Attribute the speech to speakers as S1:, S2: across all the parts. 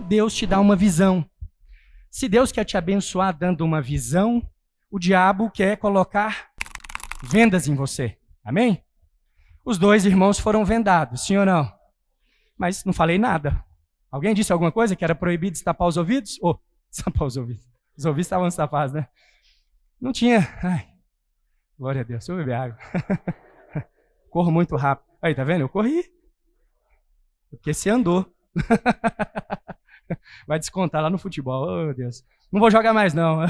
S1: Deus te dá uma visão. Se Deus quer te abençoar dando uma visão, o diabo quer colocar vendas em você. Amém? Os dois irmãos foram vendados, sim ou não? Mas não falei nada. Alguém disse alguma coisa que era proibido destapar os ouvidos? Destapar os ouvidos. Os ouvidos estavam destapados, né? Não tinha. Ai, glória a Deus. Deixa eu beber água. Corro muito rápido. Aí, tá vendo? Eu corri. Porque você andou. Vai descontar lá no futebol. Oh, Deus. Não vou jogar mais, não.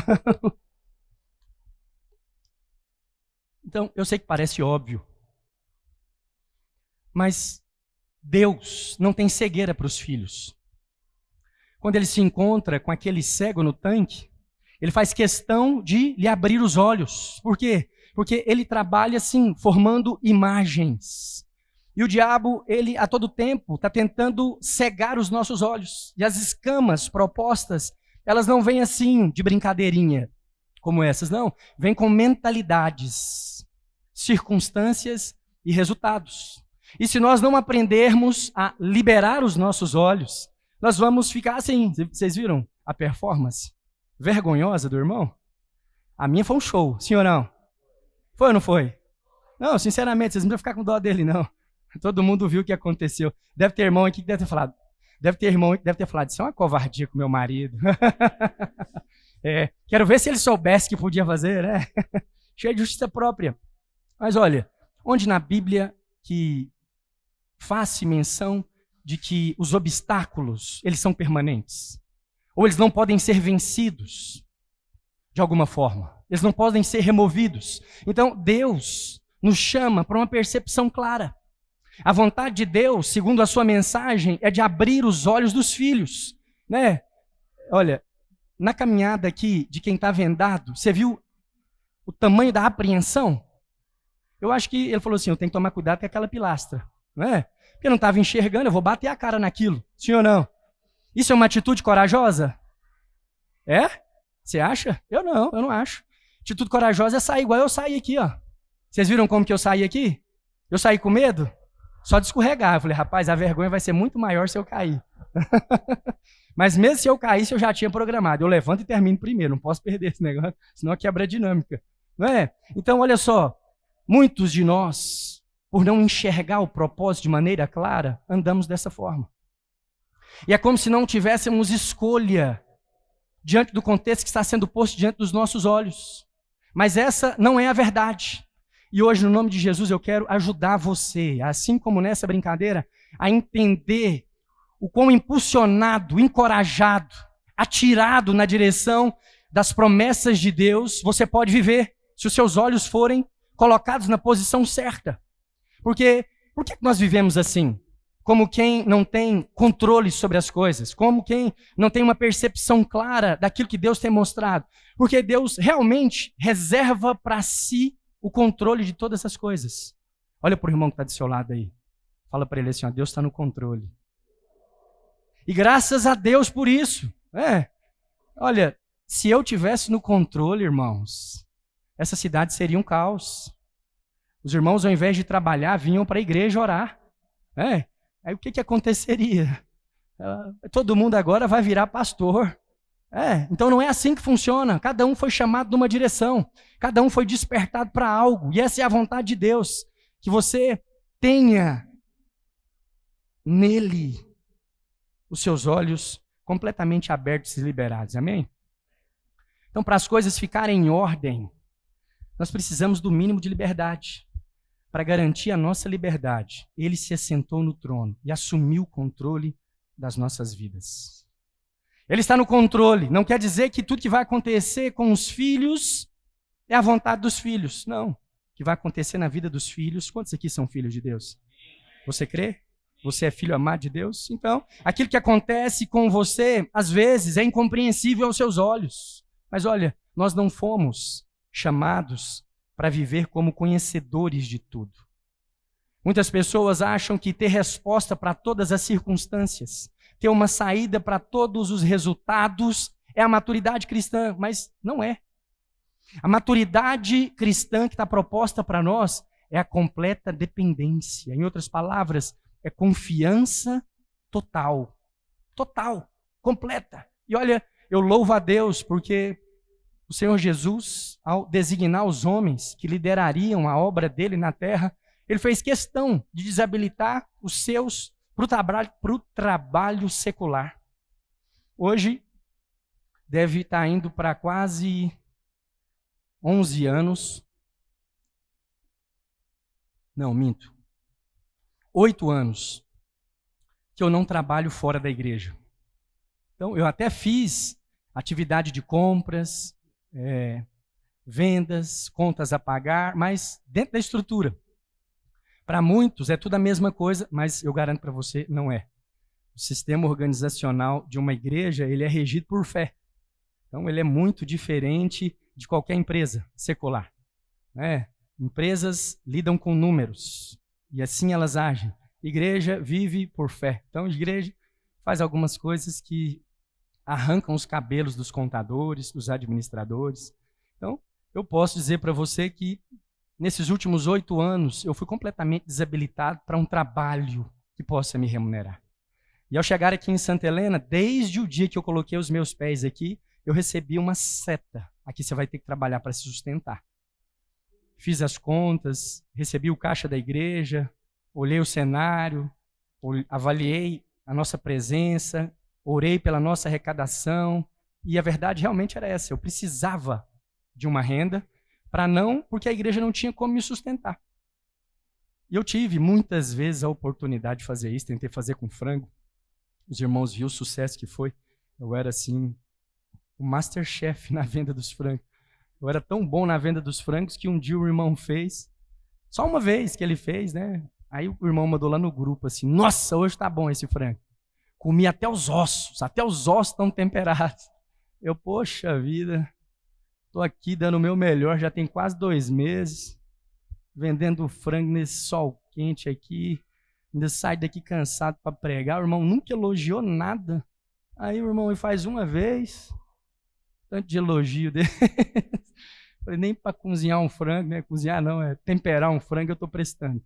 S1: Então, eu sei que parece óbvio. Mas Deus não tem cegueira para os filhos. Quando ele se encontra com aquele cego no tanque, ele faz questão de lhe abrir os olhos. Por quê? Porque ele trabalha assim, formando imagens. E o diabo, ele a todo tempo está tentando cegar os nossos olhos. E as escamas propostas, elas não vêm assim, de brincadeirinha, como essas, não. Vêm com mentalidades, circunstâncias e resultados. E se nós não aprendermos a liberar os nossos olhos, nós vamos ficar assim. Vocês viram a performance vergonhosa do irmão? A minha foi um show, sim ou não? Foi ou não foi? Não, sinceramente, vocês não precisam ficar com dó dele, não. Todo mundo viu o que aconteceu. Deve ter irmão aqui que deve ter falado. Deve ter irmão que deve ter falado, isso é uma covardia com meu marido. Quero ver se ele soubesse que podia fazer, né? Cheio de justiça própria. Mas olha, onde na Bíblia que faz-se menção de que os obstáculos, eles são permanentes. Ou eles não podem ser vencidos de alguma forma. Eles não podem ser removidos. Então, Deus nos chama para uma percepção clara. A vontade de Deus, segundo a sua mensagem, é de abrir os olhos dos filhos, né? Olha, na caminhada aqui de quem está vendado, você viu o tamanho da apreensão? Eu acho que ele falou assim, eu tenho que tomar cuidado com aquela pilastra, não é? Porque eu não estava enxergando, eu vou bater a cara naquilo, sim ou não? Isso é uma atitude corajosa? É? Você acha? Eu não acho. Atitude corajosa é sair igual eu saí aqui, ó. Vocês viram como que eu saí aqui? Eu saí com medo? Só de escorregar. Eu falei, rapaz, a vergonha vai ser muito maior se eu cair. Mas mesmo se eu caísse, eu já tinha programado. Eu levanto e termino primeiro, não posso perder esse negócio, senão quebra a dinâmica. Não é? Então, olha só, muitos de nós, por não enxergar o propósito de maneira clara, andamos dessa forma. E é como se não tivéssemos escolha diante do contexto que está sendo posto diante dos nossos olhos. Mas essa não é a verdade. E hoje, no nome de Jesus, eu quero ajudar você, assim como nessa brincadeira, a entender o quão impulsionado, encorajado, atirado na direção das promessas de Deus você pode viver, se os seus olhos forem colocados na posição certa. Porque por que nós vivemos assim? Como quem não tem controle sobre as coisas, como quem não tem uma percepção clara daquilo que Deus tem mostrado. Porque Deus realmente reserva para si o controle de todas essas coisas. Olha para o irmão que está do seu lado aí. Fala para ele assim, ó, Deus está no controle. E graças a Deus por isso. Olha, se eu tivesse no controle, irmãos, essa cidade seria um caos. Os irmãos, ao invés de trabalhar, vinham para a igreja orar. Aí o que aconteceria? Todo mundo agora vai virar pastor. Então não é assim que funciona. Cada um foi chamado numa direção. Cada um foi despertado para algo. E essa é a vontade de Deus. Que você tenha nele os seus olhos completamente abertos e liberados. Amém? Então, para as coisas ficarem em ordem, nós precisamos do mínimo de liberdade. Para garantir a nossa liberdade, ele se assentou no trono e assumiu o controle das nossas vidas. Ele está no controle. Não quer dizer que tudo que vai acontecer com os filhos é a vontade dos filhos. Não. O que vai acontecer na vida dos filhos, quantos aqui são filhos de Deus? Você crê? Você é filho amado de Deus? Então, aquilo que acontece com você, às vezes, é incompreensível aos seus olhos. Mas olha, nós não fomos chamados para viver como conhecedores de tudo. Muitas pessoas acham que ter resposta para todas as circunstâncias, ter uma saída para todos os resultados, é a maturidade cristã, mas não é. A maturidade cristã que está proposta para nós é a completa dependência. Em outras palavras, é confiança total. Total. completa. E olha, eu louvo a Deus porque o Senhor Jesus, ao designar os homens que liderariam a obra dele na terra, ele fez questão de desabilitar os seus para o trabalho secular. Hoje, deve estar indo para quase 11 anos. Não, minto. 8 anos que eu não trabalho fora da igreja. Então, eu até fiz atividade de compras, vendas, contas a pagar, mas dentro da estrutura. Para muitos é tudo a mesma coisa, mas eu garanto para você, não é. O sistema organizacional de uma igreja, ele é regido por fé. Então, ele é muito diferente de qualquer empresa secular. Empresas lidam com números, e assim elas agem. Igreja vive por fé. Então, a igreja faz algumas coisas que arrancam os cabelos dos contadores, dos administradores. Então, eu posso dizer para você que nesses últimos 8 anos, eu fui completamente desabilitado para um trabalho que possa me remunerar. E ao chegar aqui em Santa Helena, desde o dia que eu coloquei os meus pés aqui, eu recebi uma seta. Aqui você vai ter que trabalhar para se sustentar. Fiz as contas, recebi o caixa da igreja, olhei o cenário, avaliei a nossa presença, orei pela nossa arrecadação, e a verdade realmente era essa, eu precisava de uma renda, porque a igreja não tinha como me sustentar. E eu tive muitas vezes a oportunidade de fazer isso, tentei fazer com frango, os irmãos viram o sucesso que foi, eu era assim, o Masterchef na venda dos frangos. Eu era tão bom na venda dos frangos que um dia o irmão fez, só uma vez que ele fez, né? Aí o irmão mandou lá no grupo assim, nossa, hoje tá bom esse frango. Comi até os ossos estão temperados. Eu, poxa vida, estou aqui dando o meu melhor, já tem quase 2 meses, vendendo frango nesse sol quente aqui, ainda saio daqui cansado para pregar. O irmão nunca elogiou nada. Aí o irmão faz uma vez, tanto de elogio dele. Falei, nem para cozinhar um frango, né? Cozinhar não, temperar um frango eu estou prestando.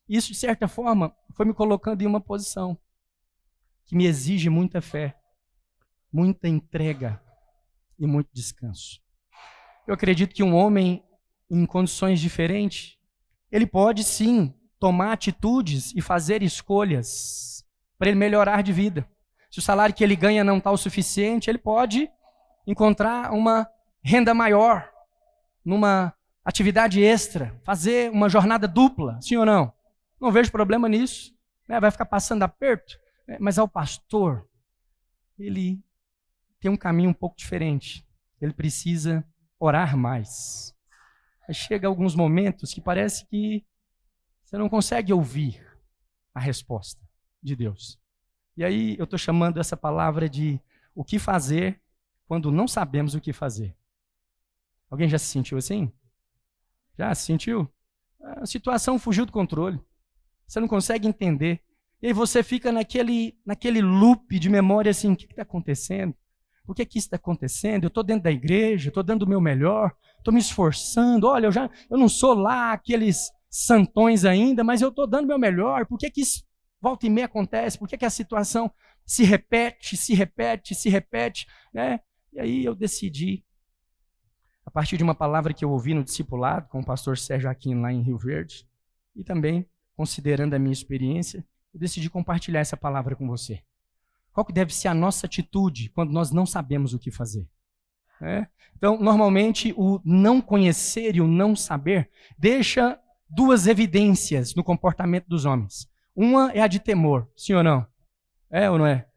S1: Isso, de certa forma, foi me colocando em uma posição que me exige muita fé, muita entrega e muito descanso. Eu acredito que um homem em condições diferentes, ele pode sim tomar atitudes e fazer escolhas para ele melhorar de vida. Se o salário que ele ganha não está o suficiente, ele pode encontrar uma renda maior, numa atividade extra, fazer uma jornada dupla, sim ou não? Não vejo problema nisso, vai ficar passando aperto, mas ao pastor, ele tem um caminho um pouco diferente, ele precisa orar mais. Aí chega alguns momentos que parece que você não consegue ouvir a resposta de Deus. E aí eu estou chamando essa palavra de o que fazer quando não sabemos o que fazer. Alguém já se sentiu assim? Já se sentiu? A situação fugiu do controle. Você não consegue entender. E aí você fica naquele loop de memória assim, o que está acontecendo? Por que isso está acontecendo? Eu estou dentro da igreja, estou dando o meu melhor, estou me esforçando. Olha, eu não sou lá aqueles santões ainda, mas eu estou dando o meu melhor. Por que isso volta e meia acontece? Por que a situação se repete, né? E aí eu decidi, a partir de uma palavra que eu ouvi no discipulado com o pastor Sérgio Aquino lá em Rio Verde, e também considerando a minha experiência, eu decidi compartilhar essa palavra com você. Qual que deve ser a nossa atitude quando nós não sabemos o que fazer? Então, normalmente, o não conhecer e o não saber deixa 2 evidências no comportamento dos homens. Uma é a de temor, sim ou não? É ou não é?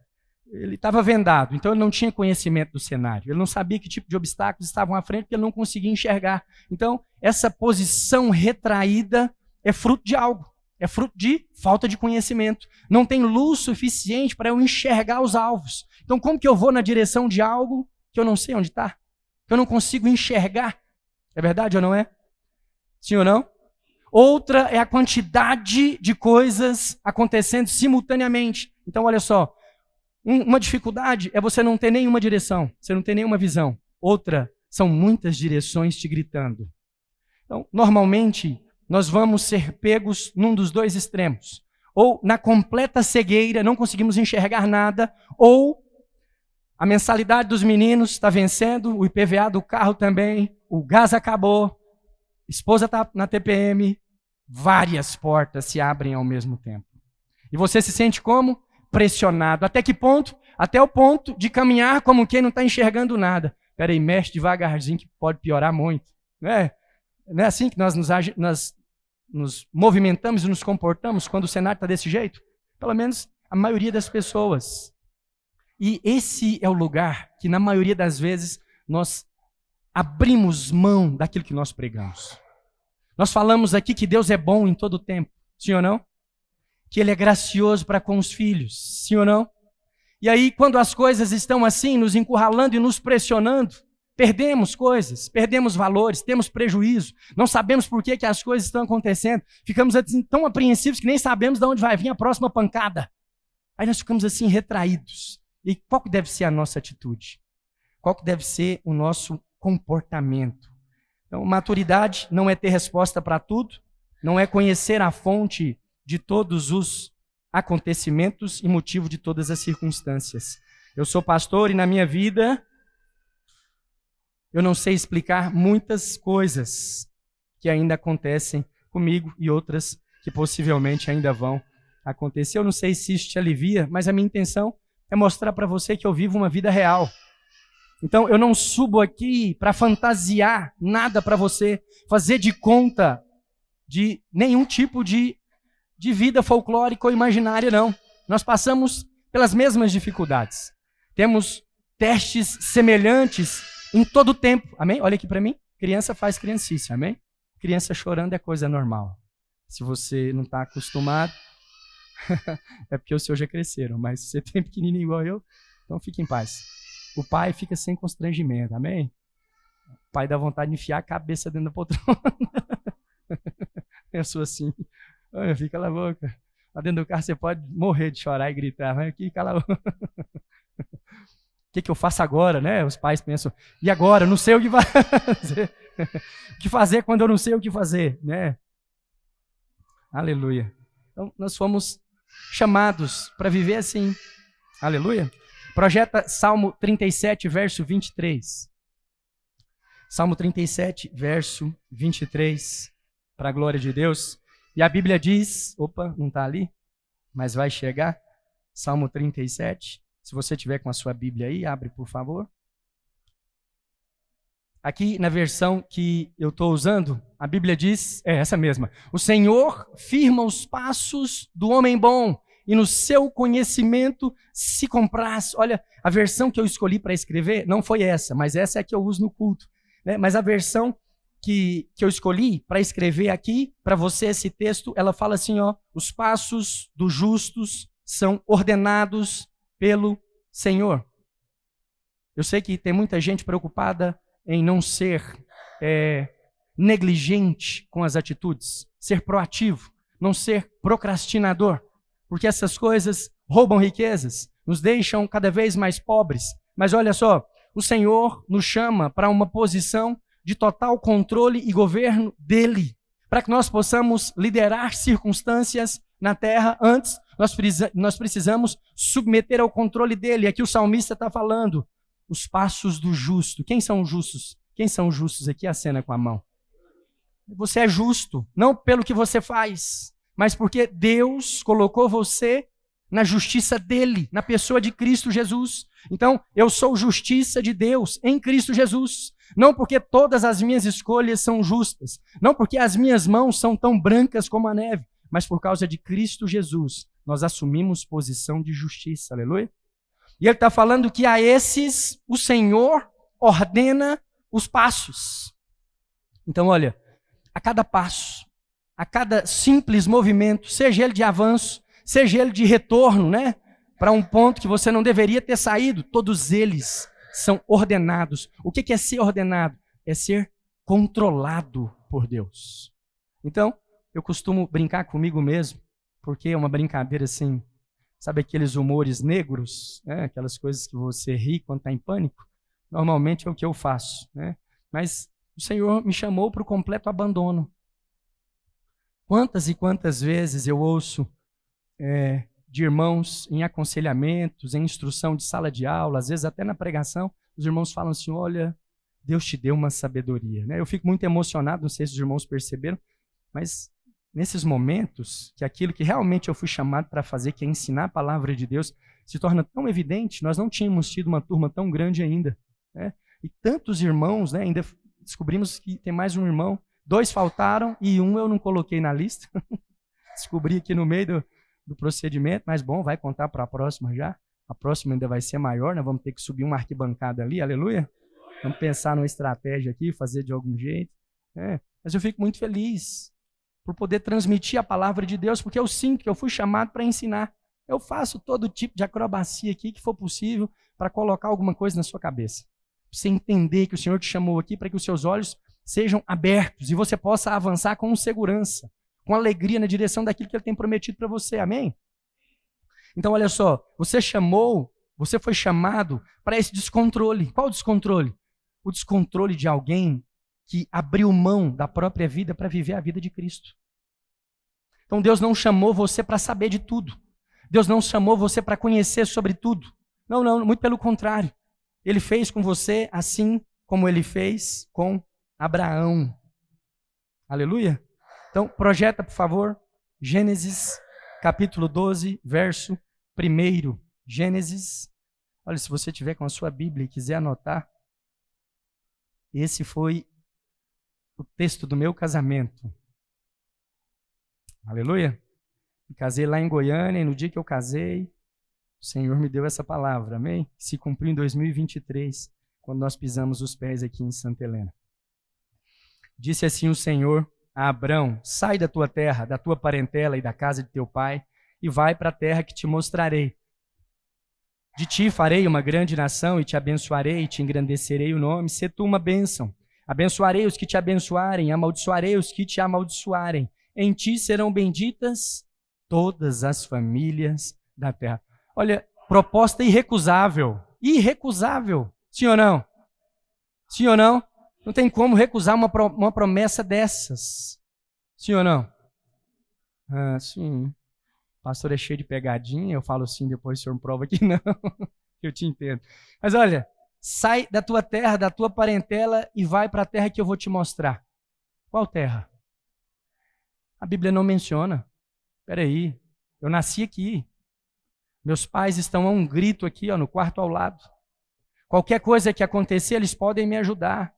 S1: Ele estava vendado, então ele não tinha conhecimento do cenário. Ele não sabia que tipo de obstáculos estavam à frente, porque ele não conseguia enxergar. Então, essa posição retraída é fruto de algo. É fruto de falta de conhecimento. Não tem luz suficiente para eu enxergar os alvos. Então, como que eu vou na direção de algo que eu não sei onde está? Que eu não consigo enxergar? É verdade ou não é? Sim ou não? Outra é a quantidade de coisas acontecendo simultaneamente. Então, olha só. Uma dificuldade é você não ter nenhuma direção, você não ter nenhuma visão. Outra, são muitas direções te gritando. Então, normalmente, nós vamos ser pegos num dos 2 extremos. Ou na completa cegueira, não conseguimos enxergar nada, ou A mensalidade dos meninos está vencendo, o IPVA do carro também, o gás acabou, esposa está na TPM, várias portas se abrem ao mesmo tempo. E você se sente como? Pressionado. Até que ponto? Até o ponto de caminhar como quem não está enxergando nada. Espera aí, mexe devagarzinho que pode piorar muito. Não é assim que nós nos movimentamos e nos comportamos quando o cenário está desse jeito? Pelo menos a maioria das pessoas. E esse é o lugar que, na maioria das vezes, nós abrimos mão daquilo que nós pregamos. Nós falamos aqui que Deus é bom em todo o tempo, sim ou não? Que Ele é gracioso para com os filhos, sim ou não? E aí, quando as coisas estão assim, nos encurralando e nos pressionando, perdemos coisas, perdemos valores, temos prejuízo, não sabemos por que as coisas estão acontecendo, ficamos assim, tão apreensivos que nem sabemos de onde vai vir a próxima pancada. Aí nós ficamos assim retraídos. E qual que deve ser a nossa atitude? Qual que deve ser o nosso comportamento? Então, maturidade não é ter resposta para tudo, não é conhecer a fonte de todos os acontecimentos e motivo de todas as circunstâncias. Eu sou pastor e na minha vida eu não sei explicar muitas coisas que ainda acontecem comigo e outras que possivelmente ainda vão acontecer. Eu não sei se isso te alivia, mas a minha intenção é mostrar para você que eu vivo uma vida real. Então, eu não subo aqui para fantasiar nada para você, fazer de conta de nenhum tipo de vida folclórica ou imaginária, não. Nós passamos pelas mesmas dificuldades. Temos testes semelhantes em todo o tempo. Amém? Olha aqui para mim. Criança faz criancice, amém? Criança chorando é coisa normal. Se você não está acostumado, é porque os seus já cresceram, mas se você tem pequenininho igual eu, então fique em paz. O pai fica sem constrangimento, amém? O pai dá vontade de enfiar a cabeça dentro da poltrona. Eu sou assim. Olha, fica cala a boca. Lá dentro do carro você pode morrer de chorar e gritar. Vai aqui, cala a boca. O que eu faço agora, né? Os pais pensam, e agora? Não sei o que fazer. O que fazer quando eu não sei o que fazer, né? Aleluia. Então, nós fomos chamados para viver assim. Aleluia. Projeta Salmo 37, verso 23. Salmo 37, verso 23, para a glória de Deus. E a Bíblia diz, opa, não está ali, mas vai chegar. Salmo 37. Se você tiver com a sua Bíblia aí, abre, por favor. Aqui na versão que eu estou usando, a Bíblia diz, é essa mesma. O Senhor firma os passos do homem bom e no seu conhecimento se compraz. Olha, a versão que eu escolhi para escrever não foi essa, mas essa é a que eu uso no culto. Né? Mas a versão que eu escolhi para escrever aqui, para você esse texto, ela fala assim, ó, os passos dos justos são ordenados pelo Senhor. Eu sei que tem muita gente preocupada em não ser negligente com as atitudes, ser proativo, não ser procrastinador, porque essas coisas roubam riquezas, nos deixam cada vez mais pobres. Mas olha só, o Senhor nos chama para uma posição de total controle e governo dele, para que nós possamos liderar circunstâncias na terra. Antes, nós precisamos submeter ao controle dele. Aqui o salmista está falando, os passos do justo. Quem são os justos? Quem são os justos aqui? Acena com a mão. Você é justo, não pelo que você faz, mas porque Deus colocou você na justiça dele, na pessoa de Cristo Jesus. Então, eu sou justiça de Deus em Cristo Jesus. Não porque todas as minhas escolhas são justas, não porque as minhas mãos são tão brancas como a neve, mas por causa de Cristo Jesus, nós assumimos posição de justiça, aleluia? E ele está falando que a esses o Senhor ordena os passos. Então, olha, a cada passo, a cada simples movimento, seja ele de avanço, seja ele de retorno, né, para um ponto que você não deveria ter saído, todos eles são ordenados. O que é ser ordenado? É ser controlado por Deus. Então, eu costumo brincar comigo mesmo, porque é uma brincadeira assim, sabe aqueles humores negros, né? Aquelas coisas que você ri quando está em pânico? Normalmente é o que eu faço, né? Mas o Senhor me chamou para o completo abandono. Quantas e quantas vezes eu ouço de irmãos em aconselhamentos, em instrução de sala de aula, às vezes até na pregação, os irmãos falam assim, olha, Deus te deu uma sabedoria. Né? Eu fico muito emocionado, não sei se os irmãos perceberam, mas nesses momentos, que aquilo que realmente eu fui chamado para fazer, que é ensinar a palavra de Deus, se torna tão evidente. Nós não tínhamos tido uma turma tão grande ainda. Né? E tantos irmãos, né? Ainda descobrimos que tem mais um irmão, 2 faltaram e um eu não coloquei na lista. Descobri aqui no meio do procedimento, mas bom, vai contar para a próxima já. A próxima ainda vai ser maior, nós vamos ter que subir uma arquibancada ali, aleluia. Vamos pensar numa estratégia aqui, fazer de algum jeito. Mas eu fico muito feliz por poder transmitir a palavra de Deus, porque eu sinto que eu fui chamado para ensinar. Eu faço todo tipo de acrobacia aqui que for possível para colocar alguma coisa na sua cabeça. Para você entender que o Senhor te chamou aqui para que os seus olhos sejam abertos e você possa avançar com segurança, com alegria na direção daquilo que Ele tem prometido para você. Amém? Então, olha só, você foi chamado para esse descontrole. Qual descontrole? O descontrole de alguém que abriu mão da própria vida para viver a vida de Cristo. Então Deus não chamou você para saber de tudo. Deus não chamou você para conhecer sobre tudo. Não, muito pelo contrário. Ele fez com você assim como Ele fez com Abraão. Aleluia? Então, projeta, por favor, Gênesis capítulo 12, verso 1. Gênesis, olha, se você tiver com a sua Bíblia e quiser anotar, esse foi o texto do meu casamento. Aleluia? Me casei lá em Goiânia e no dia que eu casei, o Senhor me deu essa palavra, amém? Que se cumpriu em 2023, quando nós pisamos os pés aqui em Santa Helena. Disse assim o Senhor a Abrão, sai da tua terra, da tua parentela e da casa de teu pai, e vai para a terra que te mostrarei. De ti farei uma grande nação e te abençoarei e te engrandecerei o nome, sê tu uma bênção. Abençoarei os que te abençoarem, amaldiçoarei os que te amaldiçoarem. Em ti serão benditas todas as famílias da terra. Olha, proposta irrecusável. Irrecusável. Sim ou não? Sim ou não? Não tem como recusar uma promessa dessas. Sim ou não? Ah, sim. O pastor é cheio de pegadinha, eu falo sim, depois o senhor me prova que não. Eu te entendo. Mas olha, sai da tua terra, da tua parentela e vai para a terra que eu vou te mostrar. Qual terra? A Bíblia não menciona. Espera aí, eu nasci aqui. Meus pais estão a um grito aqui, ó, no quarto ao lado. Qualquer coisa que acontecer, eles podem me ajudar.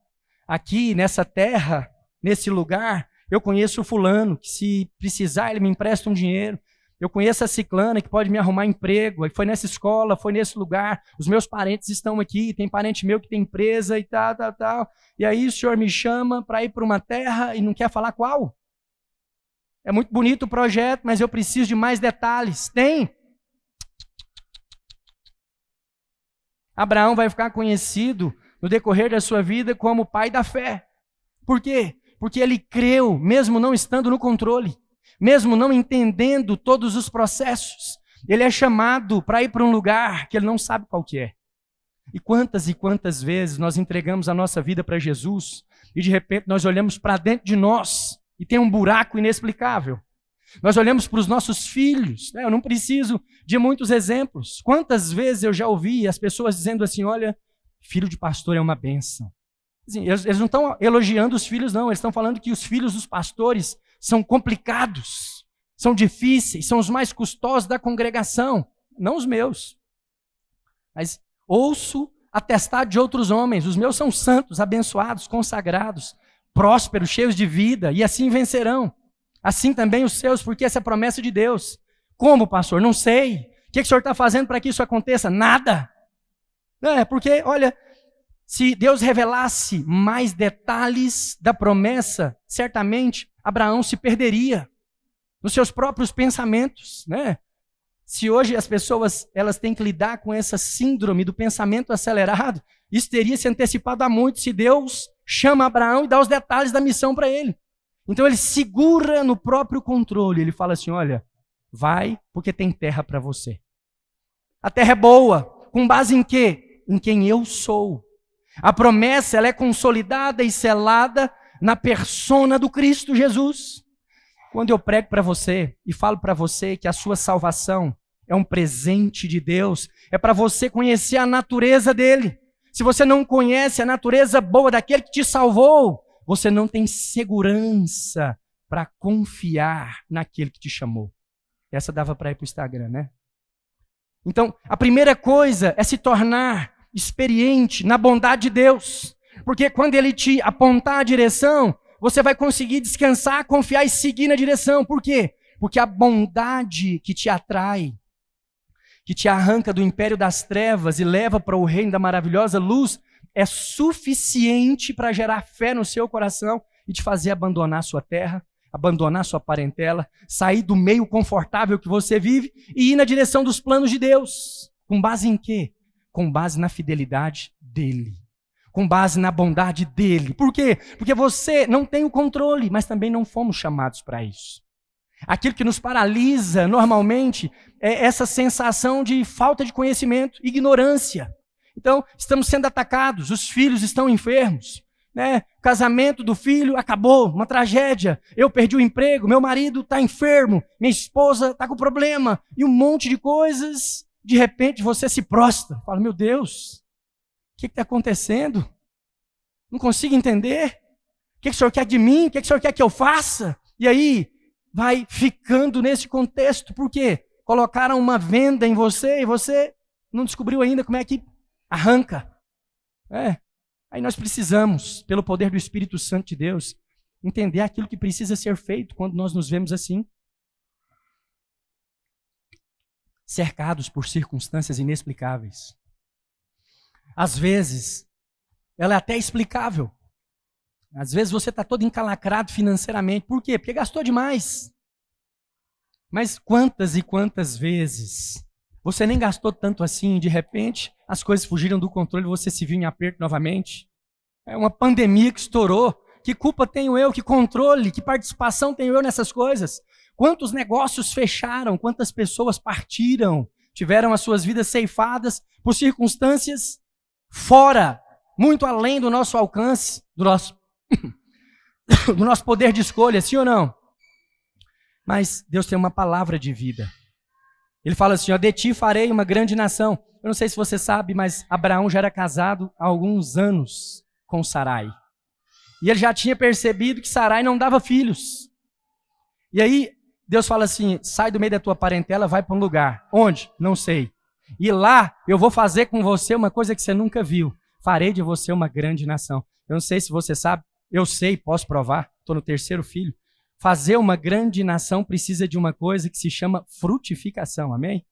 S1: Aqui, nessa terra, nesse lugar, eu conheço o fulano, que se precisar, ele me empresta um dinheiro. Eu conheço a ciclana, que pode me arrumar emprego. Foi nessa escola, foi nesse lugar. Os meus parentes estão aqui, tem parente meu que tem empresa e tal. E aí o senhor me chama para ir para uma terra e não quer falar qual? É muito bonito o projeto, mas eu preciso de mais detalhes. Tem. Abraão vai ficar conhecido no decorrer da sua vida como o pai da fé. Por quê? Porque ele creu, mesmo não estando no controle, mesmo não entendendo todos os processos. Ele é chamado para ir para um lugar que ele não sabe qual que é. E quantas vezes nós entregamos a nossa vida para Jesus e de repente nós olhamos para dentro de nós e tem um buraco inexplicável. Nós olhamos para os nossos filhos, né? Eu não preciso de muitos exemplos. Quantas vezes eu já ouvi as pessoas dizendo assim, olha, filho de pastor é uma bênção. Assim, eles não estão elogiando os filhos, não. Eles estão falando que os filhos dos pastores são complicados, são difíceis, são os mais custosos da congregação. Não os meus. Mas ouço atestado de outros homens. Os meus são santos, abençoados, consagrados, prósperos, cheios de vida, e assim vencerão. Assim também os seus, porque essa é a promessa de Deus. Como, pastor? Não sei. O que o senhor está fazendo para que isso aconteça? Nada. Porque, olha, se Deus revelasse mais detalhes da promessa, certamente Abraão se perderia nos seus próprios pensamentos, né? Se hoje as pessoas elas têm que lidar com essa síndrome do pensamento acelerado, isso teria se antecipado há muito se Deus chama Abraão e dá os detalhes da missão para ele. Então ele segura no próprio controle, ele fala assim, olha, vai porque tem terra para você. A terra é boa, com base em quê? Em quem eu sou. A promessa ela é consolidada e selada na persona do Cristo Jesus. Quando eu prego para você e falo para você que a sua salvação é um presente de Deus, é para você conhecer a natureza dele. Se você não conhece a natureza boa daquele que te salvou, você não tem segurança para confiar naquele que te chamou. Essa dava para ir para o Instagram, né? Então, a primeira coisa é se tornar experiente na bondade de Deus. Porque quando ele te apontar a direção, você vai conseguir descansar, confiar e seguir na direção. Por quê? Porque a bondade que te atrai, que te arranca do império das trevas e leva para o reino da maravilhosa luz, é suficiente para gerar fé no seu coração e te fazer abandonar sua terra, abandonar sua parentela, sair do meio confortável que você vive e ir na direção dos planos de Deus. Com base em quê? Com base na fidelidade dele. Com base na bondade dele. Por quê? Porque você não tem o controle, mas também não fomos chamados para isso. Aquilo que nos paralisa normalmente é essa sensação de falta de conhecimento, ignorância. Então, estamos sendo atacados, os filhos estão enfermos, né? O casamento do filho acabou, uma tragédia. Eu perdi o emprego, meu marido está enfermo, minha esposa está com problema, e um monte de coisas. De repente você se prostra, fala, meu Deus, o que está acontecendo? Não consigo entender. O que o Senhor quer de mim? O que o Senhor quer que eu faça? E aí, vai ficando nesse contexto. Por quê? Colocaram uma venda em você e você não descobriu ainda como é que arranca. Aí nós precisamos, pelo poder do Espírito Santo de Deus, entender aquilo que precisa ser feito quando nós nos vemos assim. Cercados por circunstâncias inexplicáveis. Às vezes, ela é até explicável. Às vezes você está todo encalacrado financeiramente. Por quê? Porque gastou demais. Mas quantas e quantas vezes você nem gastou tanto assim, de repente as coisas fugiram do controle e você se viu em aperto novamente? É uma pandemia que estourou. Que culpa tenho eu? Que controle? Que participação tenho eu nessas coisas? Quantos negócios fecharam? Quantas pessoas partiram? Tiveram as suas vidas ceifadas por circunstâncias fora, muito além do nosso alcance, do nosso poder de escolha, sim ou não? Mas Deus tem uma palavra de vida. Ele fala assim, ó, de ti farei uma grande nação. Eu não sei se você sabe, mas Abraão já era casado há alguns anos com Sarai. E ele já tinha percebido que Sarai não dava filhos. E aí, Deus fala assim, sai do meio da tua parentela, vai para um lugar. Onde? Não sei. E lá, eu vou fazer com você uma coisa que você nunca viu. Farei de você uma grande nação. Eu não sei se você sabe, eu sei, posso provar, estou no 3º filho. Fazer uma grande nação precisa de uma coisa que se chama frutificação, amém?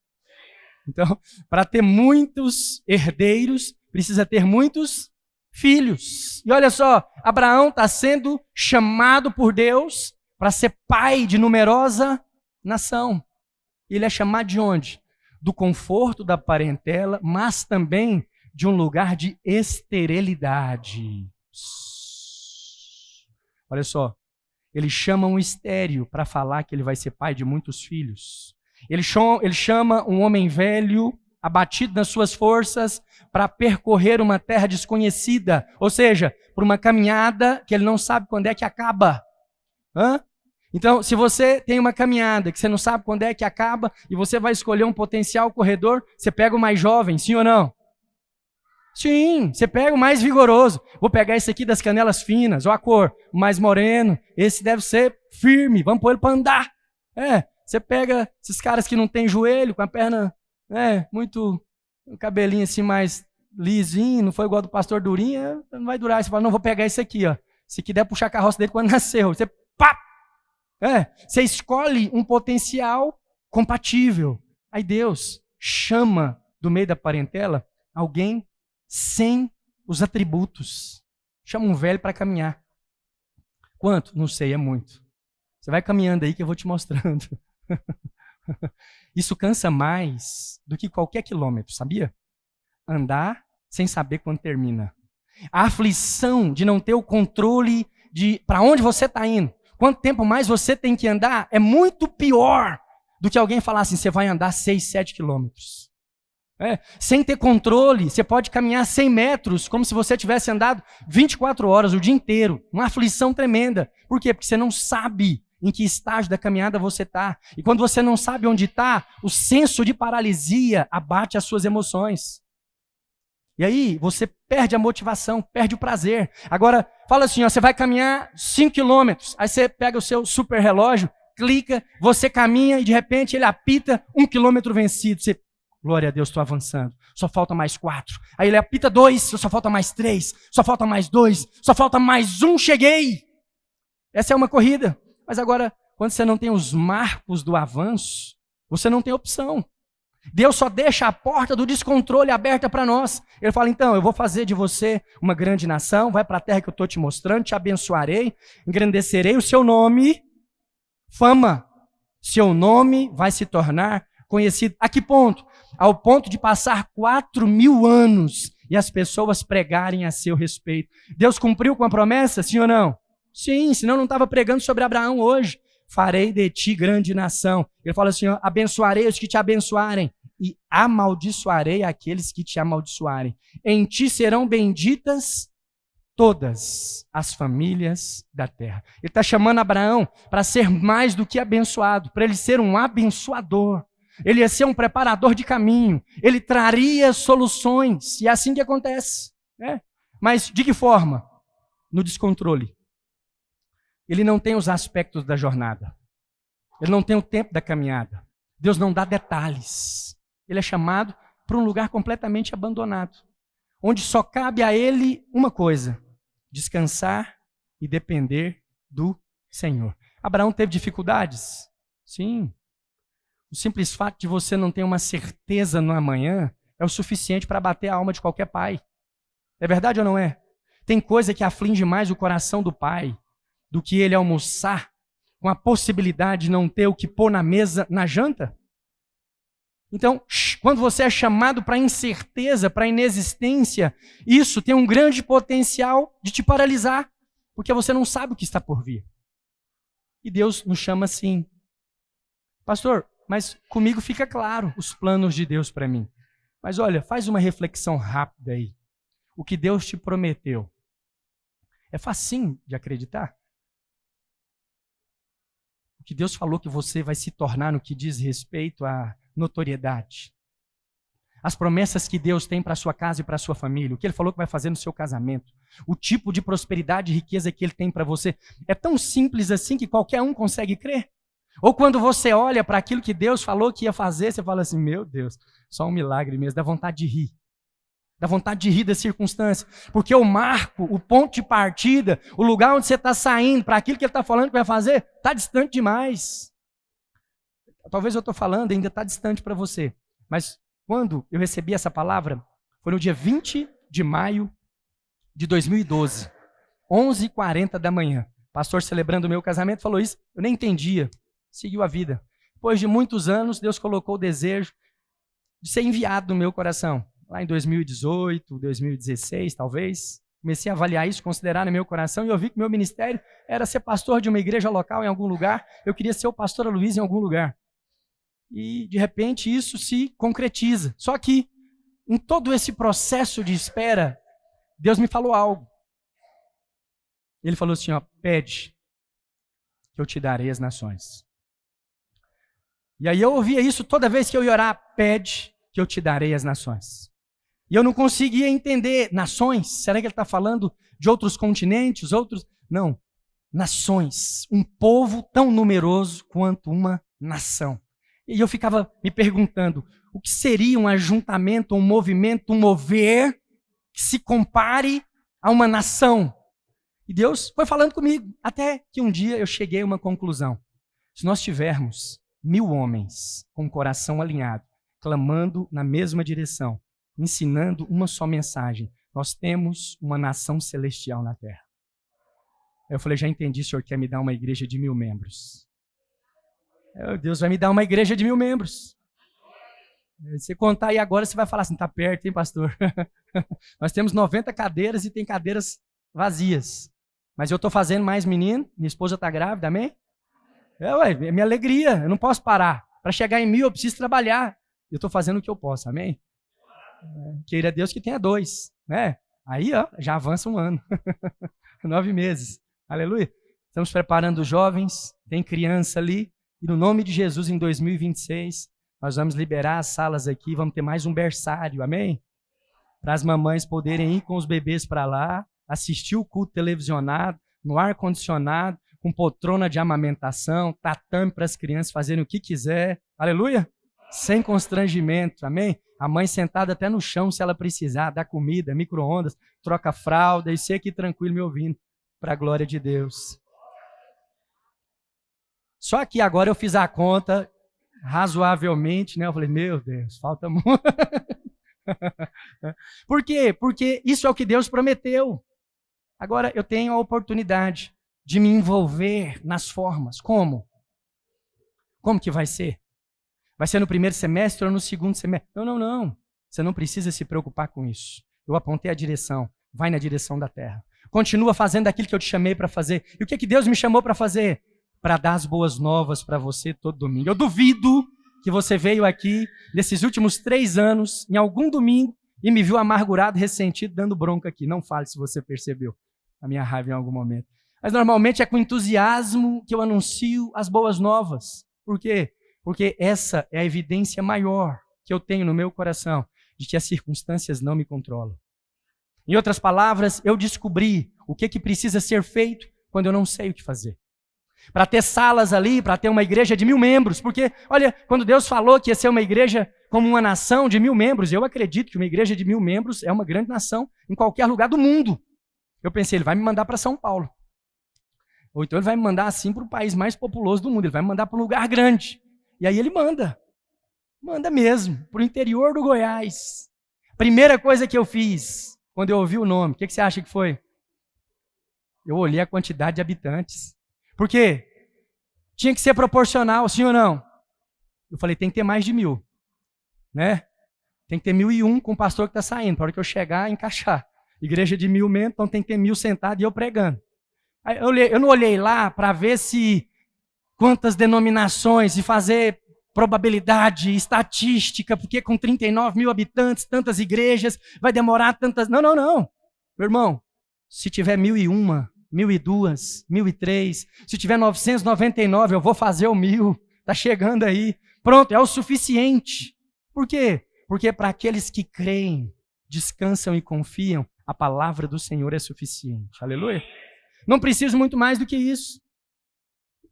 S1: Então, para ter muitos herdeiros, precisa ter muitos filhos. E olha só, Abraão está sendo chamado por Deus para ser pai de numerosa nação. Ele é chamado de onde? Do conforto da parentela, mas também de um lugar de esterilidade. Olha só, ele chama um estéril para falar que ele vai ser pai de muitos filhos. Ele chama um homem velho, abatido nas suas forças, para percorrer uma terra desconhecida, ou seja, por uma caminhada que ele não sabe quando é que acaba. Então, se você tem uma caminhada que você não sabe quando é que acaba e você vai escolher um potencial corredor, você pega o mais jovem, sim ou não? Sim, você pega o mais vigoroso. Vou pegar esse aqui das canelas finas, ou a cor, o mais moreno. Esse deve ser firme, vamos pôr ele para andar. Você pega esses caras que não tem joelho, com a perna muito, um cabelinho assim mais lisinho, não foi igual do pastor Durinha, não vai durar. Você fala, não, vou pegar esse aqui, ó. Esse aqui deve puxar a carroça dele quando nasceu. Você, pá! Você escolhe um potencial compatível. Aí Deus chama do meio da parentela alguém sem os atributos. Chama um velho para caminhar. Quanto? Não sei, é muito. Você vai caminhando aí que eu vou te mostrando. Isso cansa mais do que qualquer quilômetro, sabia? Andar sem saber quando termina. A aflição de não ter o controle de para onde você está indo. Quanto tempo mais você tem que andar é muito pior do que alguém falar assim, você vai andar 6, 7 quilômetros. Sem ter controle, você pode caminhar 100 metros como se você tivesse andado 24 horas, o dia inteiro. Uma aflição tremenda. Por quê? Porque você não sabe em que estágio da caminhada você está. E quando você não sabe onde está, o senso de paralisia abate as suas emoções. E aí você perde a motivação, perde o prazer. Agora, fala assim, ó, você vai caminhar 5 quilômetros, aí você pega o seu super relógio, clica, você caminha e de repente ele apita 1 quilômetro vencido. Você, glória a Deus, estou avançando. Só falta mais 4. Aí ele apita 2, só falta mais 3, só falta mais 2, só falta mais 1, cheguei. Essa é uma corrida. Mas agora, quando você não tem os marcos do avanço, você não tem opção. Deus só deixa a porta do descontrole aberta para nós. Ele fala, então, eu vou fazer de você uma grande nação, vai para a terra que eu estou te mostrando, te abençoarei, engrandecerei o seu nome, fama. Seu nome vai se tornar conhecido. A que ponto? Ao ponto de passar 4.000 anos e as pessoas pregarem a seu respeito. Deus cumpriu com a promessa, sim ou não? Sim, senão não estava pregando sobre Abraão hoje. Farei de ti grande nação. Ele fala assim, ó, abençoarei os que te abençoarem e amaldiçoarei aqueles que te amaldiçoarem. Em ti serão benditas todas as famílias da terra. Ele está chamando Abraão para ser mais do que abençoado, para ele ser um abençoador. Ele ia ser um preparador de caminho. Ele traria soluções. E é assim que acontece. Né? Mas de que forma? No descontrole. Ele não tem os aspectos da jornada. Ele não tem o tempo da caminhada. Deus não dá detalhes. Ele é chamado para um lugar completamente abandonado, onde só cabe a ele uma coisa: descansar e depender do Senhor. Abraão teve dificuldades? Sim. O simples fato de você não ter uma certeza no amanhã é o suficiente para bater a alma de qualquer pai. É verdade ou não é? Tem coisa que aflige mais o coração do pai do que ele almoçar com a possibilidade de não ter o que pôr na mesa na janta? Então, quando você é chamado para incerteza, para inexistência, isso tem um grande potencial de te paralisar, porque você não sabe o que está por vir. E Deus nos chama assim. Pastor, mas comigo fica claro os planos de Deus para mim. Mas olha, faz uma reflexão rápida aí. O que Deus te prometeu é facinho de acreditar? O que Deus falou que você vai se tornar no que diz respeito à notoriedade. As promessas que Deus tem para a sua casa e para a sua família. O que Ele falou que vai fazer no seu casamento. O tipo de prosperidade e riqueza que Ele tem para você. É tão simples assim que qualquer um consegue crer. Ou quando você olha para aquilo que Deus falou que ia fazer, você fala assim, meu Deus, só um milagre mesmo, dá vontade de rir. Dá vontade de rir da circunstância. Porque o marco, o ponto de partida, o lugar onde você está saindo para aquilo que Ele está falando que vai fazer, está distante demais. Talvez eu estou falando ainda está distante para você. Mas quando eu recebi essa palavra, foi no dia 20 de maio de 2012, 11h40 da manhã. O pastor celebrando o meu casamento falou isso, eu nem entendia. Seguiu a vida. Depois de muitos anos, Deus colocou o desejo de ser enviado no meu coração. Lá em 2018, 2016, talvez. Comecei a avaliar isso, considerar no meu coração, e eu vi que meu ministério era ser pastor de uma igreja local em algum lugar. Eu queria ser o pastor Luiz em algum lugar. E, de repente, isso se concretiza. Só que, em todo esse processo de espera, Deus me falou algo. Ele falou assim, ó, pede que eu te darei as nações. E aí eu ouvia isso toda vez que eu ia orar, pede que eu te darei as nações. E eu não conseguia entender, nações? Será que ele está falando de outros continentes, outros? Não, nações, um povo tão numeroso quanto uma nação. E eu ficava me perguntando, o que seria um ajuntamento, um movimento, um mover que se compare a uma nação? E Deus foi falando comigo, até que um dia eu cheguei a uma conclusão. Se nós tivermos 1000 homens com o coração alinhado, clamando na mesma direção, ensinando uma só mensagem, nós temos uma nação celestial na terra. Eu falei, já entendi, o senhor quer me dar uma igreja de 1000 membros. Deus vai me dar uma igreja de 1000 membros. Você contar aí agora, você vai falar assim, tá perto, hein, pastor? Nós temos 90 cadeiras e tem cadeiras vazias. Mas eu estou fazendo mais menino, minha esposa está grávida, amém? É minha alegria, eu não posso parar. Para chegar em 1000 eu preciso trabalhar. Eu estou fazendo o que eu posso, amém? Queira Deus que tenha 2, né? Aí, ó, já avança um ano. 9 meses. Aleluia. Estamos preparando os jovens, tem criança ali, e no nome de Jesus, em 2026, nós vamos liberar as salas aqui, vamos ter mais um berçário, amém? Para as mamães poderem ir com os bebês para lá, assistir o culto televisionado, no ar-condicionado, com poltrona de amamentação, tatame para as crianças fazerem o que quiser, aleluia? Sem constrangimento, amém? A mãe sentada até no chão, se ela precisar, dá comida, micro-ondas, troca fralda, e você aqui tranquilo me ouvindo, para a glória de Deus. Só que agora eu fiz a conta razoavelmente, né? Eu falei, meu Deus, falta muito. Por quê? Porque isso é o que Deus prometeu. Agora eu tenho a oportunidade de me envolver nas formas. Como? Como que vai ser? Vai ser no primeiro semestre ou no segundo semestre? Não. Você não precisa se preocupar com isso. Eu apontei a direção. Vai na direção da terra. Continua fazendo aquilo que eu te chamei para fazer. E o que Deus me chamou para fazer? Para dar as boas novas para você todo domingo. Eu duvido que você veio aqui nesses últimos 3 anos, em algum domingo, e me viu amargurado, ressentido, dando bronca aqui. Não fale se você percebeu a minha raiva em algum momento. Mas normalmente é com entusiasmo que eu anuncio as boas novas. Por quê? Porque essa é a evidência maior que eu tenho no meu coração de que as circunstâncias não me controlam. Em outras palavras, eu descobri o que precisa ser feito quando eu não sei o que fazer. Para ter salas ali, para ter uma igreja de 1000 membros. Porque, olha, quando Deus falou que ia ser uma igreja como uma nação de 1000 membros, eu acredito que uma igreja de 1000 membros é uma grande nação em qualquer lugar do mundo. Eu pensei, ele vai me mandar para São Paulo. Ou então ele vai me mandar assim para o país mais populoso do mundo, ele vai me mandar para um lugar grande. E aí ele manda mesmo, para o interior do Goiás. Primeira coisa que eu fiz, quando eu ouvi o nome, o que você acha que foi? Eu olhei a quantidade de habitantes. Por quê? Tinha que ser proporcional, sim ou não? Eu falei, tem que ter mais de 1000, né? Tem que ter 1001 com o pastor que está saindo, para hora que eu chegar, encaixar. Igreja de 1000 membros, então tem que ter 1000 sentados e eu pregando. Aí eu não olhei lá para ver se quantas denominações e fazer probabilidade, estatística, porque com 39 mil habitantes, tantas igrejas, vai demorar tantas... Não. Meu irmão, se tiver 1001, 1002, 1003, se tiver 999, eu vou fazer o 1000. Está chegando aí. Pronto, é o suficiente. Por quê? Porque para aqueles que creem, descansam e confiam, a palavra do Senhor é suficiente. Aleluia. Não preciso muito mais do que isso.